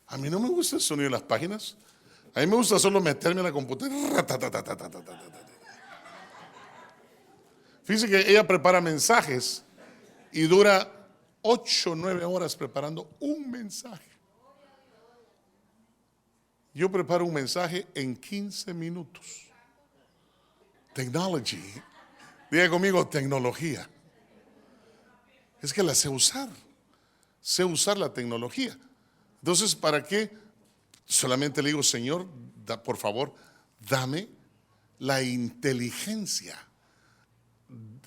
A mí no me gusta el sonido de las páginas. A mí me gusta solo meterme en la computadora. Fíjense que ella prepara mensajes y dura 8 o 9 horas preparando un mensaje. Yo preparo un mensaje en 15 minutos. Technology. Diga conmigo, tecnología. Es que la sé usar. Sé usar la tecnología. Entonces, ¿para qué? Solamente le digo, Señor, por favor, dame la inteligencia,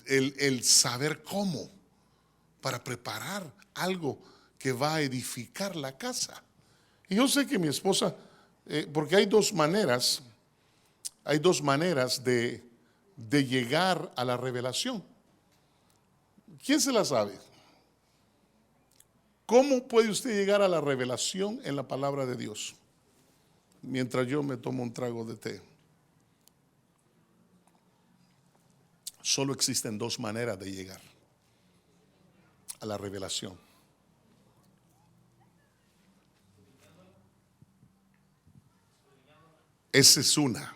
el saber cómo, para preparar algo que va a edificar la casa. Y yo sé que mi esposa, porque hay dos maneras de llegar a la revelación. ¿Quién se la sabe? ¿Cómo puede usted llegar a la revelación en la palabra de Dios? Mientras yo me tomo un trago de té. Solo existen dos maneras de llegar a la revelación. Esa es una.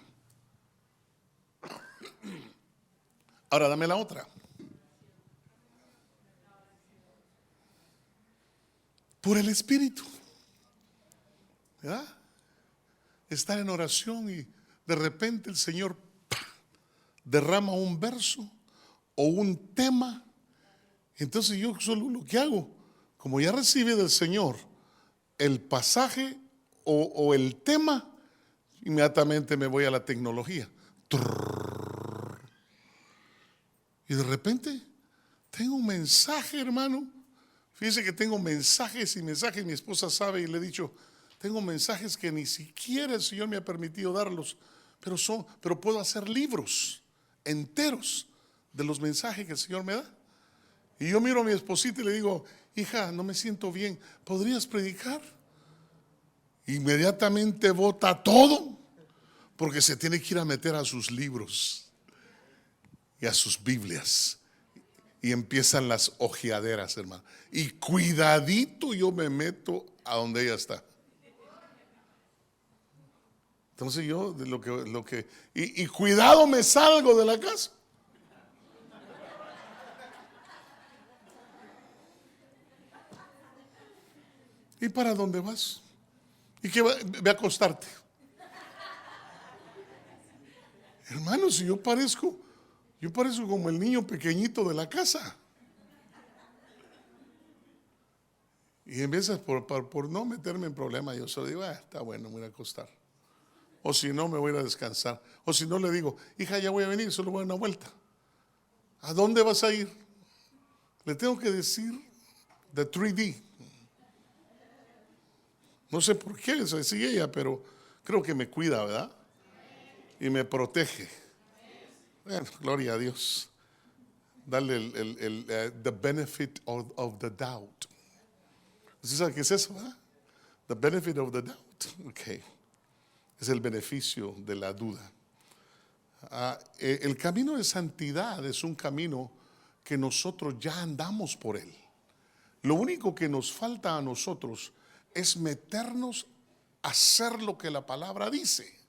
Ahora dame la otra. Por el Espíritu. ¿Verdad? Estar en oración y de repente el Señor derrama un verso o un tema. Entonces yo solo lo que hago, como ya recibí del Señor el pasaje o el tema, inmediatamente me voy a la tecnología. Y de repente tengo un mensaje, hermano. Fíjese que tengo mensajes y mensajes. Mi esposa sabe y le he dicho, tengo mensajes que ni siquiera el Señor me ha permitido darlos, pero puedo hacer libros enteros de los mensajes que el Señor me da. Y yo miro a mi esposita y le digo, hija, no me siento bien, ¿podrías predicar? Inmediatamente bota todo, porque se tiene que ir a meter a sus libros y a sus Biblias. Y empiezan las ojeaderas, hermano. Y cuidadito yo me meto a donde ella está. Entonces yo de lo que y cuidado me salgo de la casa. ¿Y para dónde vas? ¿Y qué ve a acostarte? Hermano, si yo parezco como el niño pequeñito de la casa. Y en vez por no meterme en problemas, yo solo digo, está bueno, me voy a acostar. O si no, me voy a ir a descansar. O si no, le digo, hija, ya voy a venir, solo voy a dar una vuelta. ¿A dónde vas a ir? Le tengo que decir de 3D. No sé por qué es así ella, pero creo que me cuida, ¿verdad? Y me protege. Bueno, gloria a Dios. Dale the benefit of the doubt. ¿Usted sabe qué es eso, verdad? The benefit of the doubt. Ok. Es el beneficio de la duda. El camino de santidad es un camino que nosotros ya andamos por él. Lo único que nos falta a nosotros es meternos a hacer lo que la palabra dice.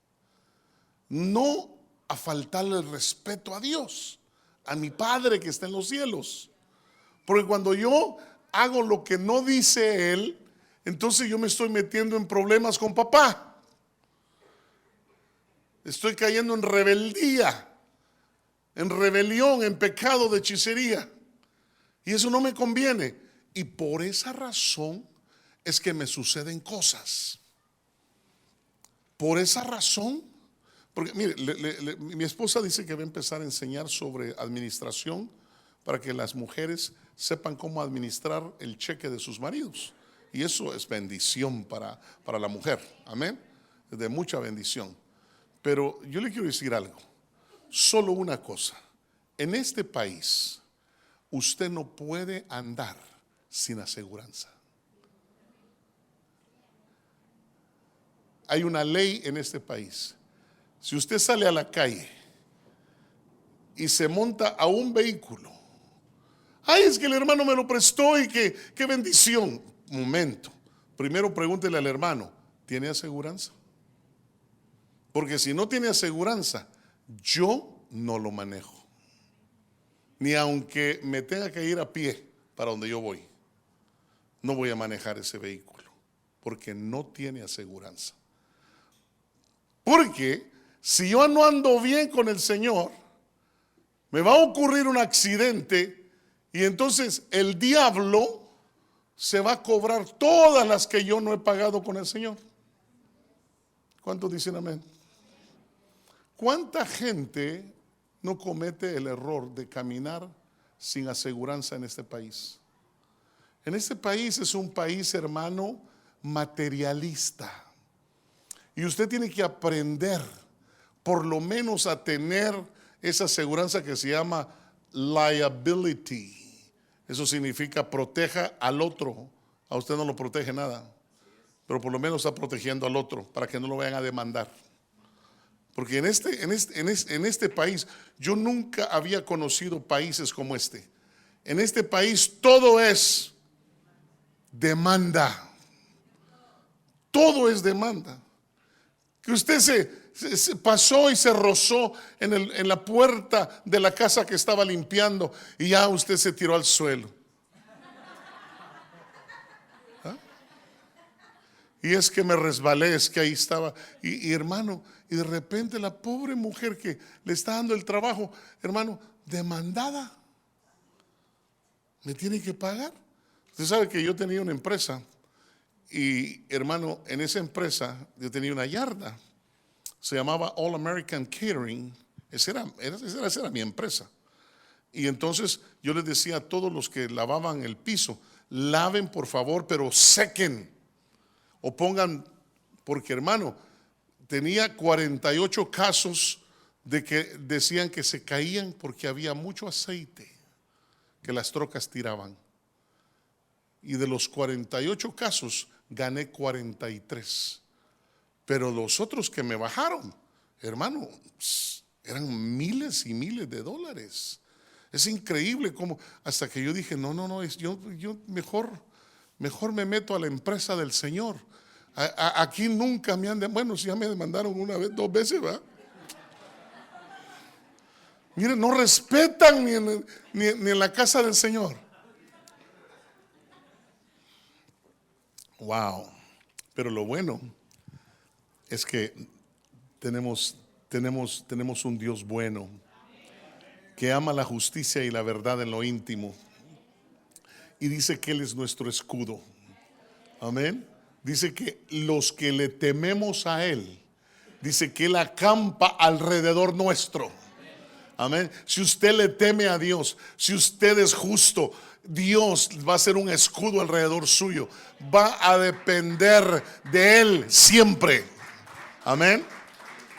No a faltarle el respeto a Dios, a mi Padre que está en los cielos. Porque cuando yo hago lo que no dice Él, entonces yo me estoy metiendo en problemas con papá. Estoy cayendo en rebeldía, en rebelión, en pecado de hechicería. Y eso no me conviene. Y por esa razón es que me suceden cosas. Por esa razón, porque mire, mi esposa dice que va a empezar a enseñar sobre administración para que las mujeres sepan cómo administrar el cheque de sus maridos. Y eso es bendición para la mujer. Amén. Es de mucha bendición. Pero yo le quiero decir algo. Solo una cosa. En este país, usted no puede andar sin aseguranza. Hay una ley en este país. Si usted sale a la calle y se monta a un vehículo, ay, es que el hermano me lo prestó y qué bendición. Momento. Primero pregúntele al hermano, ¿tiene aseguranza? Porque si no tiene aseguranza, yo no lo manejo. Ni aunque me tenga que ir a pie para donde yo voy, no voy a manejar ese vehículo, porque no tiene aseguranza. Porque si yo no ando bien con el Señor, me va a ocurrir un accidente y entonces el diablo se va a cobrar todas las que yo no he pagado con el Señor. ¿Cuántos dicen amén? ¿Cuánta gente no comete el error de caminar sin aseguranza en este país? En este país es un país, hermano, materialista. Y usted tiene que aprender por lo menos a tener esa aseguranza que se llama liability. Eso significa proteja al otro. A usted no lo protege nada, pero por lo menos está protegiendo al otro para que no lo vayan a demandar. Porque en este país yo nunca había conocido países como este. En este país todo es demanda. Todo es demanda. Que usted se pasó y se rozó en la puerta de la casa que estaba limpiando y ya usted se tiró al suelo. ¿Ah? Y es que me resbalé, es que ahí estaba. Y hermano, y de repente la pobre mujer que le está dando el trabajo, hermano, demandada. ¿Me tiene que pagar? Usted sabe que yo tenía una empresa. Y hermano, en esa empresa yo tenía una yarda. Se llamaba All American Catering. Esa era mi empresa. Y entonces yo les decía a todos los que lavaban el piso, laven por favor, pero sequen. O pongan, porque hermano, tenía 48 casos de que decían que se caían porque había mucho aceite que las trocas tiraban. y de los 48 casos gané 43. Pero los otros que me bajaron, hermano, eran miles y miles de dólares. Es increíble cómo, hasta que yo dije, no, yo mejor me meto a la empresa del Señor. Aquí nunca me han demandado, bueno, si ya me demandaron una vez, 2 veces, ¿va? Miren, no respetan ni en la casa del Señor. Wow. Pero lo bueno es que tenemos un Dios bueno que ama la justicia y la verdad en lo íntimo. Y dice que Él es nuestro escudo. Amén. Dice que los que le tememos a Él, dice que Él acampa alrededor nuestro. Amén. Si usted le teme a Dios, si usted es justo, Dios va a ser un escudo alrededor suyo. Va a depender de Él siempre. Amén.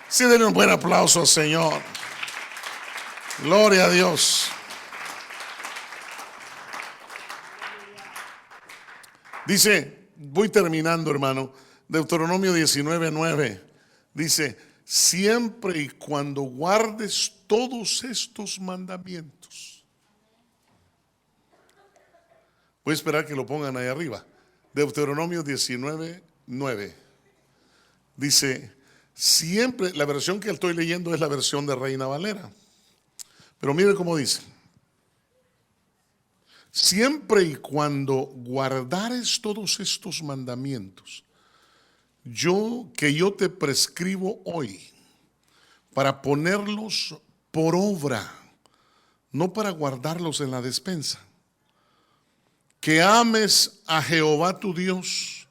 Sí, denle un buen aplauso al Señor. Gloria a Dios. Dice, voy terminando, hermano. Deuteronomio 19:9 dice: siempre y cuando guardes todos estos mandamientos. Voy a esperar que lo pongan ahí arriba. Deuteronomio 19:9 dice: siempre, la versión que estoy leyendo es la versión de Reina Valera, pero mire cómo dice: siempre y cuando guardares todos estos mandamientos que yo te prescribo hoy, para ponerlos por obra, no para guardarlos en la despensa, que ames a Jehová tu Dios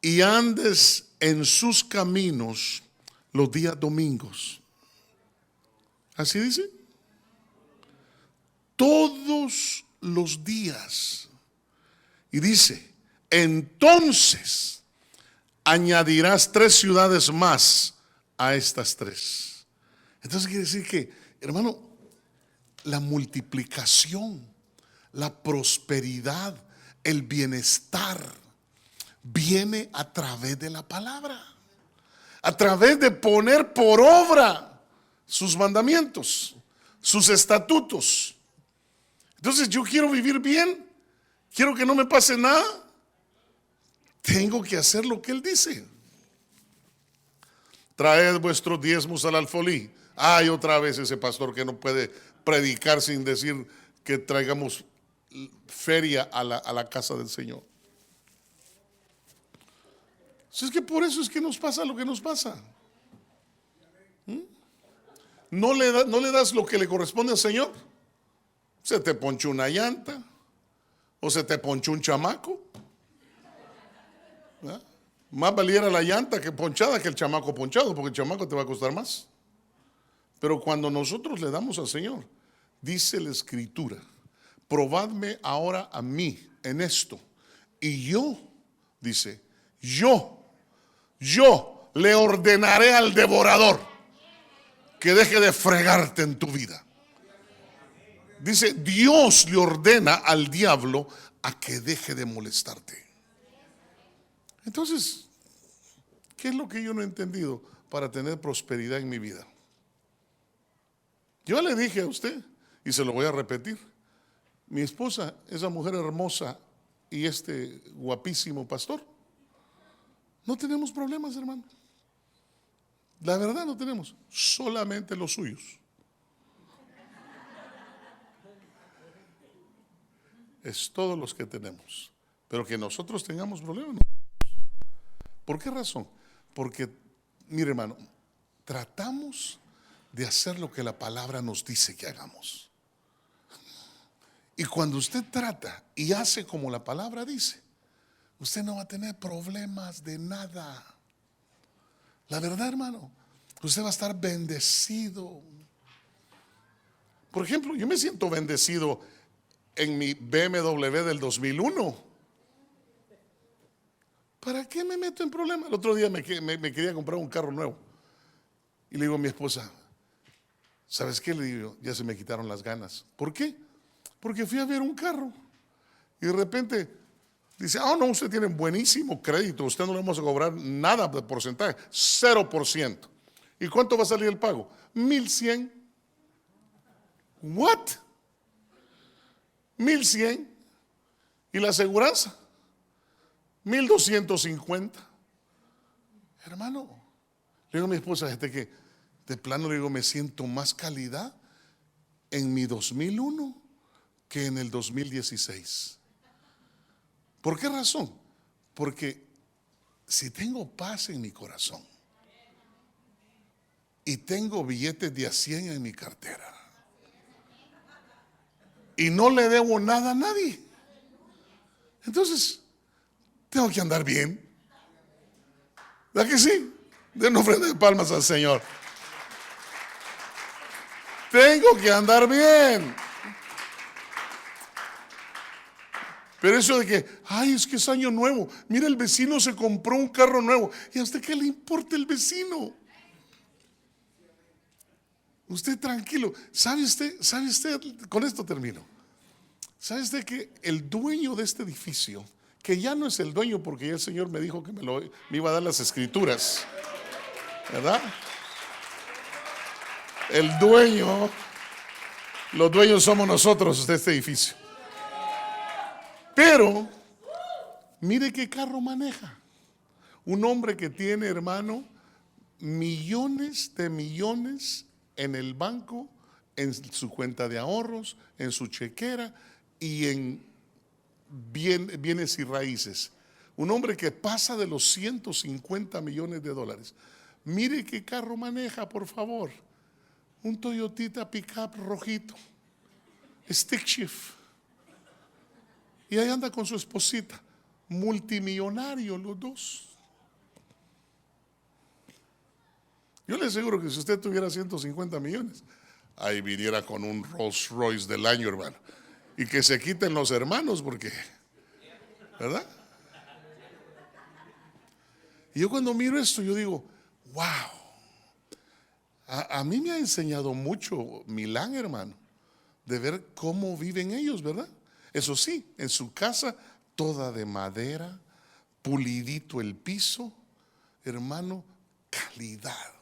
y andes en sus caminos los días domingos. ¿Así dice? Todos los días. Y dice: entonces añadirás 3 ciudades más a estas 3. Entonces quiere decir que, hermano, la multiplicación, la prosperidad, el bienestar viene a través de la palabra, a través de poner por obra sus mandamientos, sus estatutos. Entonces yo quiero vivir bien, quiero que no me pase nada, tengo que hacer lo que Él dice. Traed vuestros diezmos al alfolí. Hay otra vez ese pastor que no puede predicar sin decir que traigamos feria a la casa del Señor. Es que por eso es que nos pasa lo que nos pasa. No le das lo que le corresponde al Señor. Se te ponchó una llanta, o se te ponchó un chamaco. ¿Verdad? Más valiera la llanta que ponchada que el chamaco ponchado, porque el chamaco te va a costar más. Pero cuando nosotros le damos al Señor, dice la Escritura: probadme ahora a mí en esto, y yo, dice, yo le ordenaré al devorador que deje de fregarte en tu vida. Dice, Dios le ordena al diablo a que deje de molestarte. Entonces, ¿qué es lo que yo no he entendido para tener prosperidad en mi vida? Yo le dije a usted, y se lo voy a repetir: mi esposa, esa mujer hermosa, y este guapísimo pastor, no tenemos problemas, hermano. La verdad no tenemos, solamente los suyos. Es todos los que tenemos. Pero que nosotros tengamos problemas, no. ¿Por qué razón? Porque, mire, hermano, tratamos de hacer lo que la palabra nos dice que hagamos. Y cuando usted trata y hace como la palabra dice, usted no va a tener problemas de nada. La verdad, hermano, usted va a estar bendecido. Por ejemplo, yo me siento bendecido en mi BMW del 2001. ¿Para qué me meto en problemas? El otro día me quería comprar un carro nuevo. Y le digo a mi esposa, ¿sabes qué? Le digo, ya se me quitaron las ganas. ¿Por qué? Porque fui a ver un carro. Y de repente, Dice, no, usted tiene buenísimo crédito, usted no le vamos a cobrar nada de porcentaje, 0%. ¿Y cuánto va a salir el pago? 1,100. ¿What? 1,100. ¿Y la aseguranza? 1,250. Hermano, le digo a mi esposa, que de plano le digo, me siento más calidad en mi 2001 que en el 2016. ¿Por qué razón? Porque si tengo paz en mi corazón y tengo billetes de a 100 en mi cartera y no le debo nada a nadie, entonces tengo que andar bien. ¿Verdad que sí? Den ofrenda de palmas al Señor. Tengo que andar bien. Pero eso de que, es que es año nuevo, mira, el vecino se compró un carro nuevo. ¿Y a usted qué le importa el vecino? Usted tranquilo. ¿Sabe usted? Con esto termino. ¿Sabe usted que el dueño de este edificio, que ya no es el dueño porque ya el Señor me dijo que me iba a dar las escrituras, ¿verdad? El dueño, los dueños somos nosotros de este edificio. Pero, mire qué carro maneja. Un hombre que tiene, hermano, millones de millones en el banco, en su cuenta de ahorros, en su chequera y en bienes y raíces. Un hombre que pasa de los 150 millones de dólares. Mire qué carro maneja, por favor. Un Toyotita pickup rojito, stick shift. Y ahí anda con su esposita, multimillonario los dos. Yo le aseguro que si usted tuviera 150 millones, ahí viniera con un Rolls Royce del año, hermano. Y que se quiten los hermanos, porque, ¿verdad? Y yo cuando miro esto, yo digo, wow. A mí me ha enseñado mucho Milán, hermano, de ver cómo viven ellos, ¿verdad? Eso sí, en su casa toda de madera, pulidito el piso, hermano, calidad.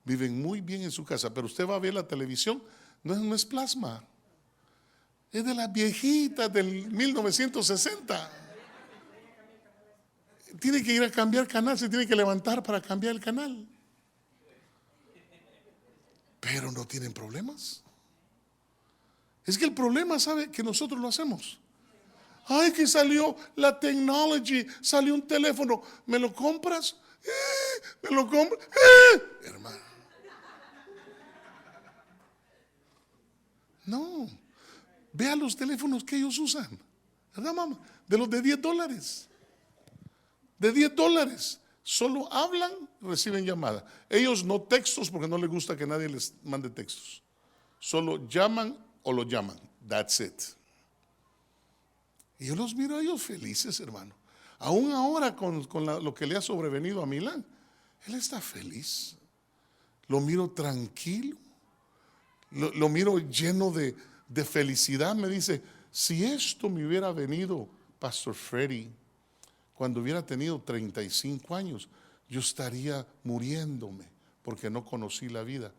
Viven muy bien en su casa, pero usted va a ver la televisión, no es plasma, es de las viejitas del 1960. Tiene que ir a cambiar canal, se tiene que levantar para cambiar el canal. Pero no tienen problemas. Es que el problema, ¿sabe? Que nosotros lo hacemos. Que salió la technology, salió un teléfono, ¿me lo compras? ¿Me lo compras? Hermano. No. Vea los teléfonos que ellos usan, ¿verdad, mamá? De los de $10. De $10. Solo hablan, reciben llamada. Ellos no textos porque no les gusta que nadie les mande textos. Solo llaman o lo llaman. That's it. Y yo los miro a ellos felices, hermano. Aún ahora con lo que le ha sobrevenido a Milán, él está feliz. Lo miro tranquilo. Lo miro lleno de felicidad. Me dice, si esto me hubiera venido, Pastor Freddy, cuando hubiera tenido 35 años, yo estaría muriéndome porque no conocí la vida.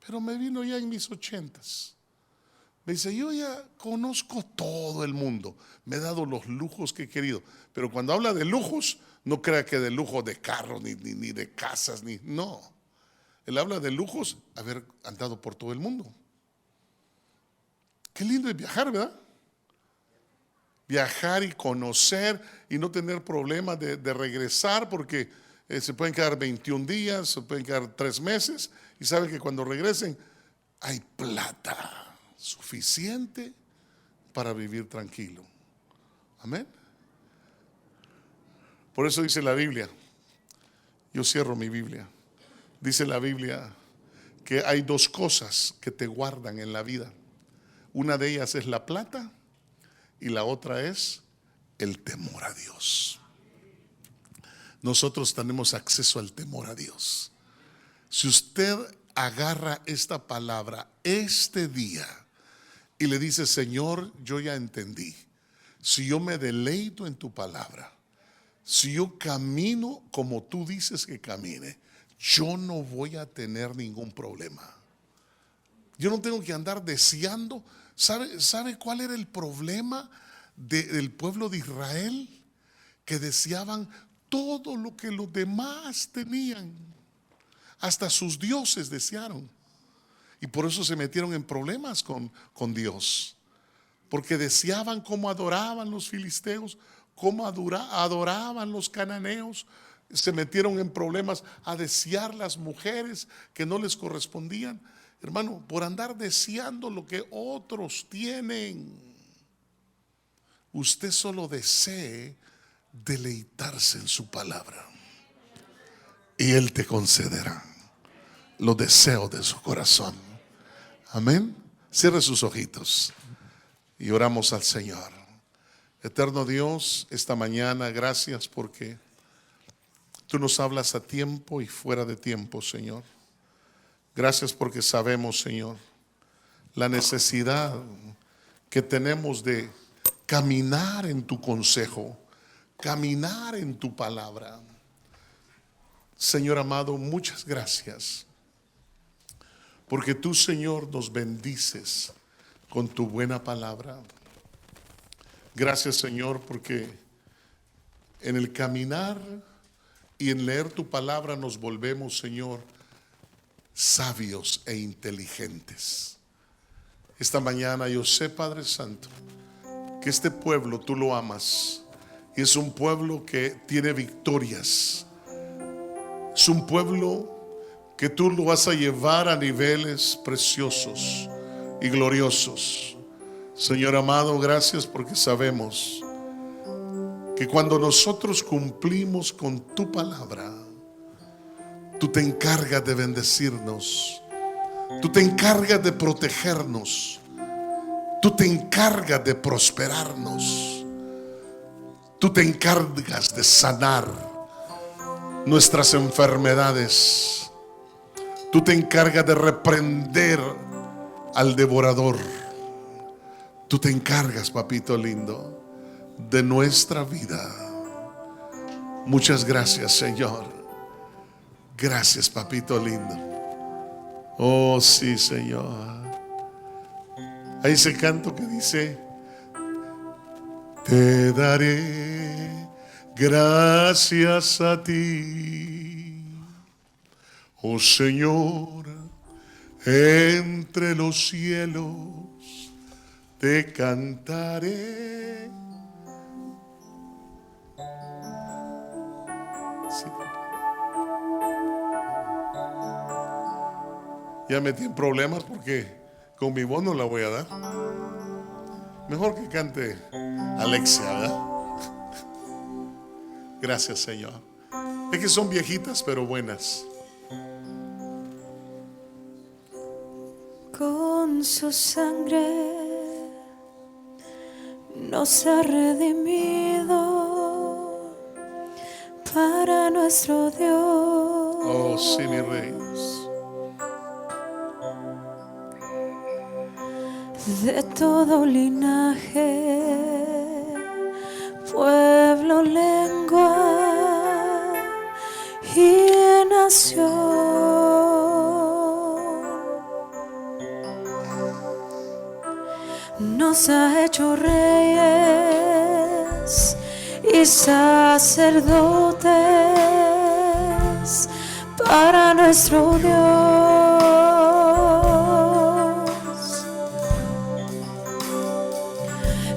Pero me vino ya en mis 80s. Me dice, yo ya conozco todo el mundo, me he dado los lujos que he querido. Pero cuando habla de lujos, no crea que de lujo de carros, ni de casas, no. Él habla de lujos, haber andado por todo el mundo. Qué lindo es viajar, ¿verdad? Viajar y conocer y no tener problemas de regresar, porque se pueden quedar 21 días, se pueden quedar 3 meses, y saben que cuando regresen hay plata suficiente para vivir tranquilo. Amén. Por eso dice la Biblia, yo cierro mi Biblia, dice la Biblia que hay 2 cosas que te guardan en la vida. Una de ellas es la plata y la otra es el temor a Dios. Nosotros tenemos acceso al temor a Dios. Si usted agarra esta palabra este día y le dice, Señor, yo ya entendí, si yo me deleito en tu palabra, si yo camino como tú dices que camine, yo no voy a tener ningún problema. Yo no tengo que andar deseando. ¿Sabe cuál era el problema del pueblo de Israel? Que deseaban todo lo que los demás tenían. Hasta sus dioses desearon. Y por eso se metieron en problemas con Dios. Porque deseaban cómo adoraban los filisteos, cómo adoraban los cananeos. Se metieron en problemas a desear las mujeres que no les correspondían. Hermano, por andar deseando lo que otros tienen. Usted solo desee deleitarse en su palabra y Él te concederá los deseos de su corazón. Amén. Cierre sus ojitos y oramos al Señor. Eterno Dios, esta mañana gracias porque tú nos hablas a tiempo y fuera de tiempo, Señor. Gracias porque sabemos, Señor, la necesidad que tenemos de caminar en tu consejo, caminar en tu palabra. Señor amado, muchas gracias porque tú, Señor, nos bendices con tu buena palabra. Gracias, Señor, porque en el caminar y en leer tu palabra nos volvemos, Señor, sabios e inteligentes. Esta mañana yo sé, Padre Santo, que este pueblo tú lo amas y es un pueblo que tiene victorias. Es un pueblo que tú lo vas a llevar a niveles preciosos y gloriosos. Señor amado, gracias porque sabemos que cuando nosotros cumplimos con tu palabra, tú te encargas de bendecirnos, tú te encargas de protegernos, tú te encargas de prosperarnos, tú te encargas de sanar nuestras enfermedades, tú te encargas de reprender al devorador, tú te encargas, papito lindo, de nuestra vida. Muchas gracias, Señor. Gracias, papito lindo. Oh, sí, Señor. Hay ese canto que dice: te daré gracias a ti, oh Señor, entre los cielos te cantaré. Sí. Ya metí en problemas porque con mi voz no la voy a dar. Mejor que cante Alexia, ¿verdad? Gracias, Señor. Es que son viejitas pero buenas. Con su sangre nos ha redimido para nuestro Dios. Oh, sí, mi Rey. De todo linaje, pueblo, lengua y nación, nos ha hecho reyes y sacerdotes para nuestro Dios.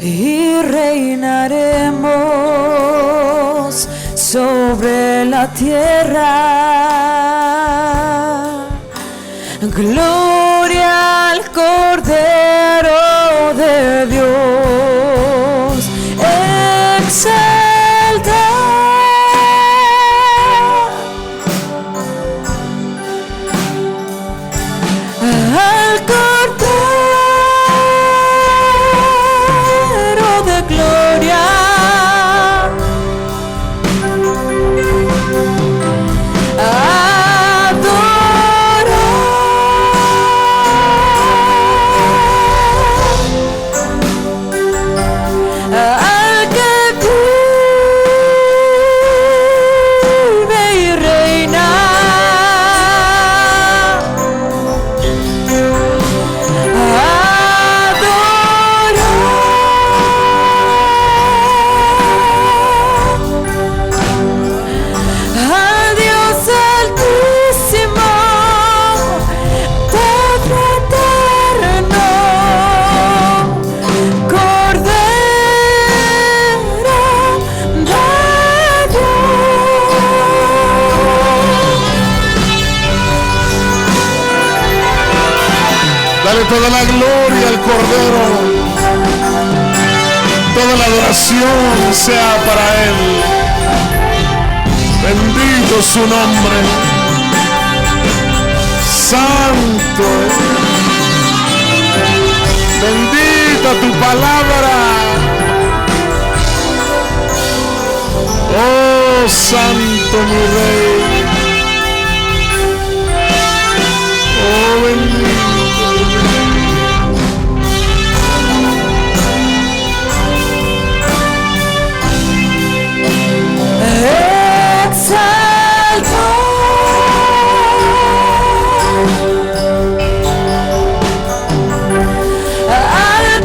Y reinaremos sobre la tierra. Gloria al Cordero de Dios. Exalta al Cordero de gloria. Dale toda la gloria al Cordero. Toda la adoración sea para Él. Bendito su nombre. Santo. Bendita tu palabra. Oh, Santo mi Rey. Oh, bendito. Exalto al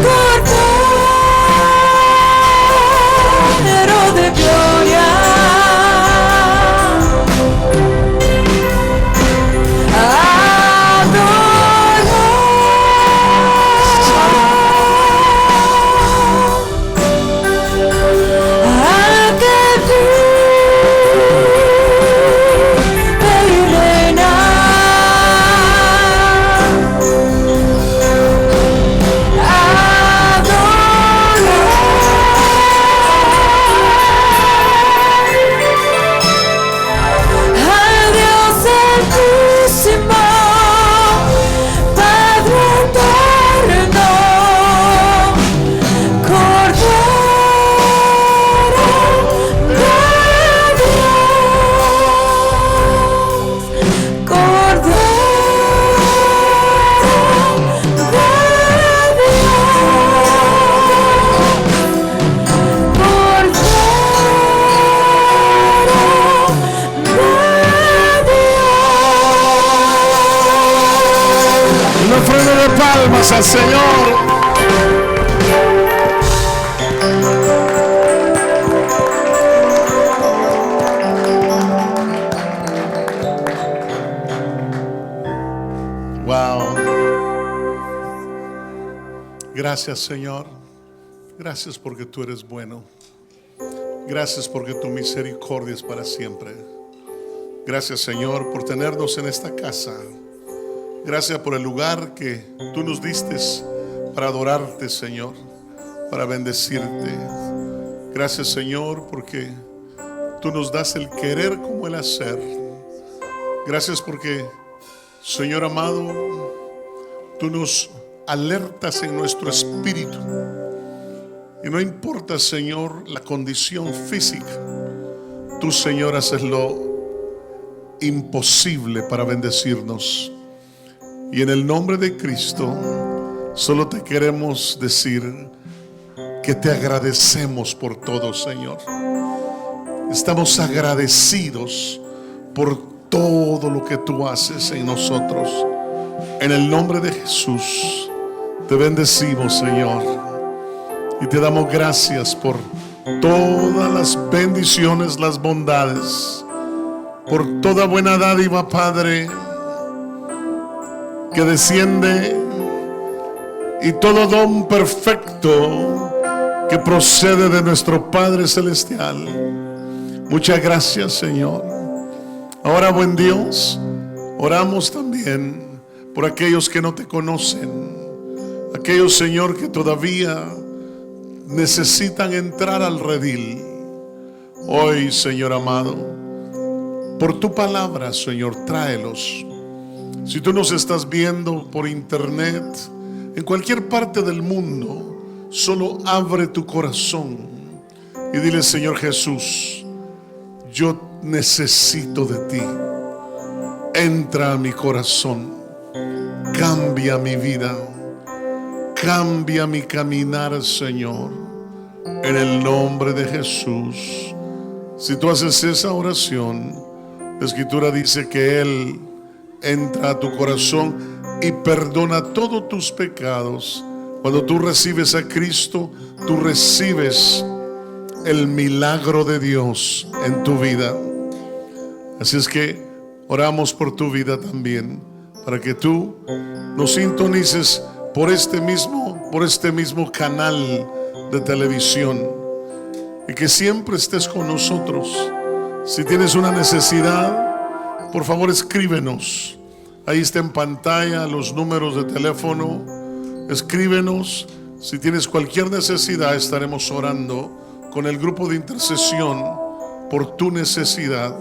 Cordero de gloria. Palmas al Señor. Wow. Gracias, Señor. Gracias porque tú eres bueno. Gracias porque tu misericordia es para siempre. Gracias, Señor, por tenernos en esta casa. Gracias por el lugar que tú nos diste para adorarte, Señor, para bendecirte. Gracias, Señor, porque tú nos das el querer como el hacer. Gracias porque, Señor amado, tú nos alertas en nuestro espíritu. Y no importa, Señor, la condición física, tú, Señor, haces lo imposible para bendecirnos. Y en el nombre de Cristo, solo te queremos decir que te agradecemos por todo, Señor. Estamos agradecidos por todo lo que tú haces en nosotros. En el nombre de Jesús, te bendecimos, Señor. Y te damos gracias por todas las bendiciones, las bondades, por toda buena dádiva, Padre, que desciende, y todo don perfecto que procede de nuestro Padre Celestial. Muchas gracias, Señor. Ahora, buen Dios, oramos también por aquellos que no te conocen, aquellos, Señor, que todavía necesitan entrar al redil. Hoy, Señor amado, por tu palabra, Señor, tráelos. Si tú nos estás viendo por internet, en cualquier parte del mundo, solo abre tu corazón y dile: Señor Jesús, yo necesito de ti. Entra a mi corazón, cambia mi vida, cambia mi caminar, Señor, en el nombre de Jesús. Si tú haces esa oración, la Escritura dice que Él entra a tu corazón y perdona todos tus pecados. Cuando tú recibes a Cristo, tú recibes el milagro de Dios en tu vida. Así es que oramos por tu vida también, para que tú nos sintonices por este mismo canal de televisión, y que siempre estés con nosotros. Si tienes una necesidad, por favor escríbenos Ahí está en pantalla los números de teléfono. Escríbenos. Si tienes cualquier necesidad, estaremos orando con el grupo de intercesión por tu necesidad.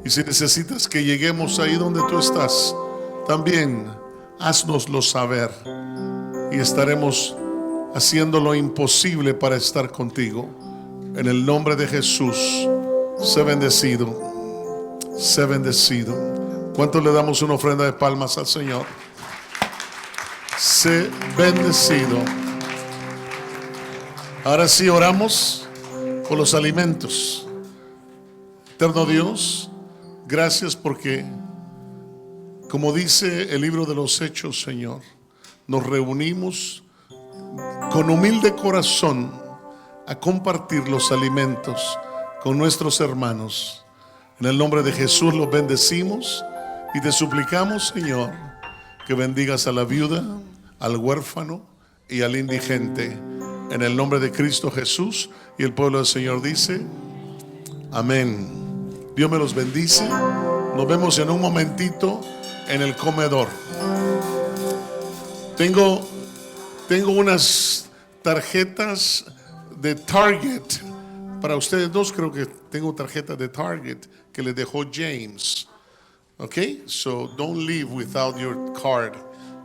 Y si necesitas que lleguemos ahí donde tú estás, también haznoslo saber y estaremos haciendo lo imposible para estar contigo. En el nombre de Jesús, sé bendecido, sé bendecido. ¿Cuánto le damos una ofrenda de palmas al Señor? Sé bendecido. Ahora sí oramos por los alimentos. Eterno Dios, gracias porque, como dice el libro de los Hechos, Señor, nos reunimos con humilde corazón a compartir los alimentos con nuestros hermanos. En el nombre de Jesús los bendecimos y te suplicamos, Señor, que bendigas a la viuda, al huérfano y al indigente. En el nombre de Cristo Jesús. Y el pueblo del Señor dice: amén. Dios me los bendice. Nos vemos en un momentito en el comedor. Tengo unas tarjetas de Target para ustedes dos. Creo que tengo tarjetas de Target que les dejó James. Okay, so don't leave without your card,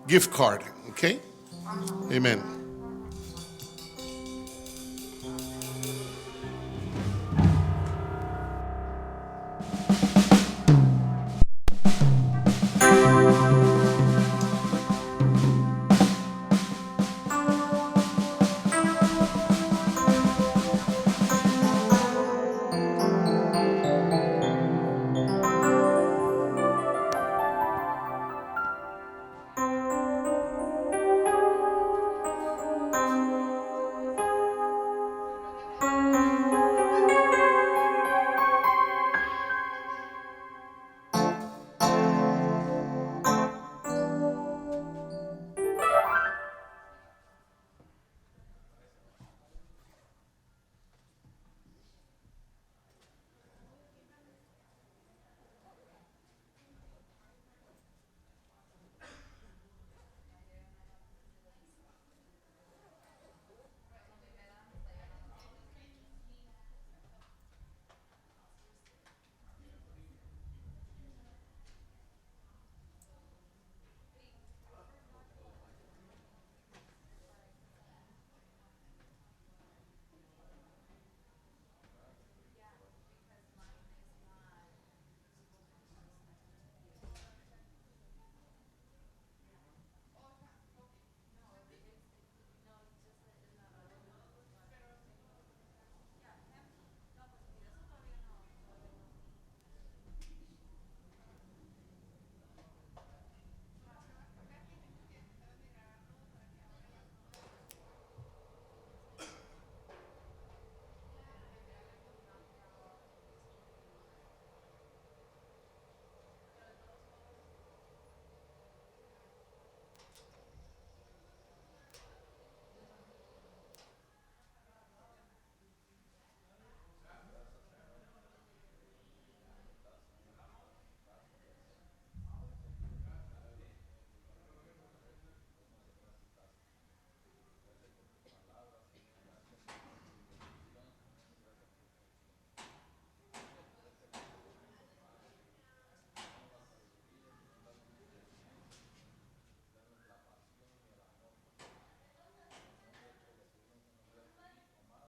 gift card. Okay, amen.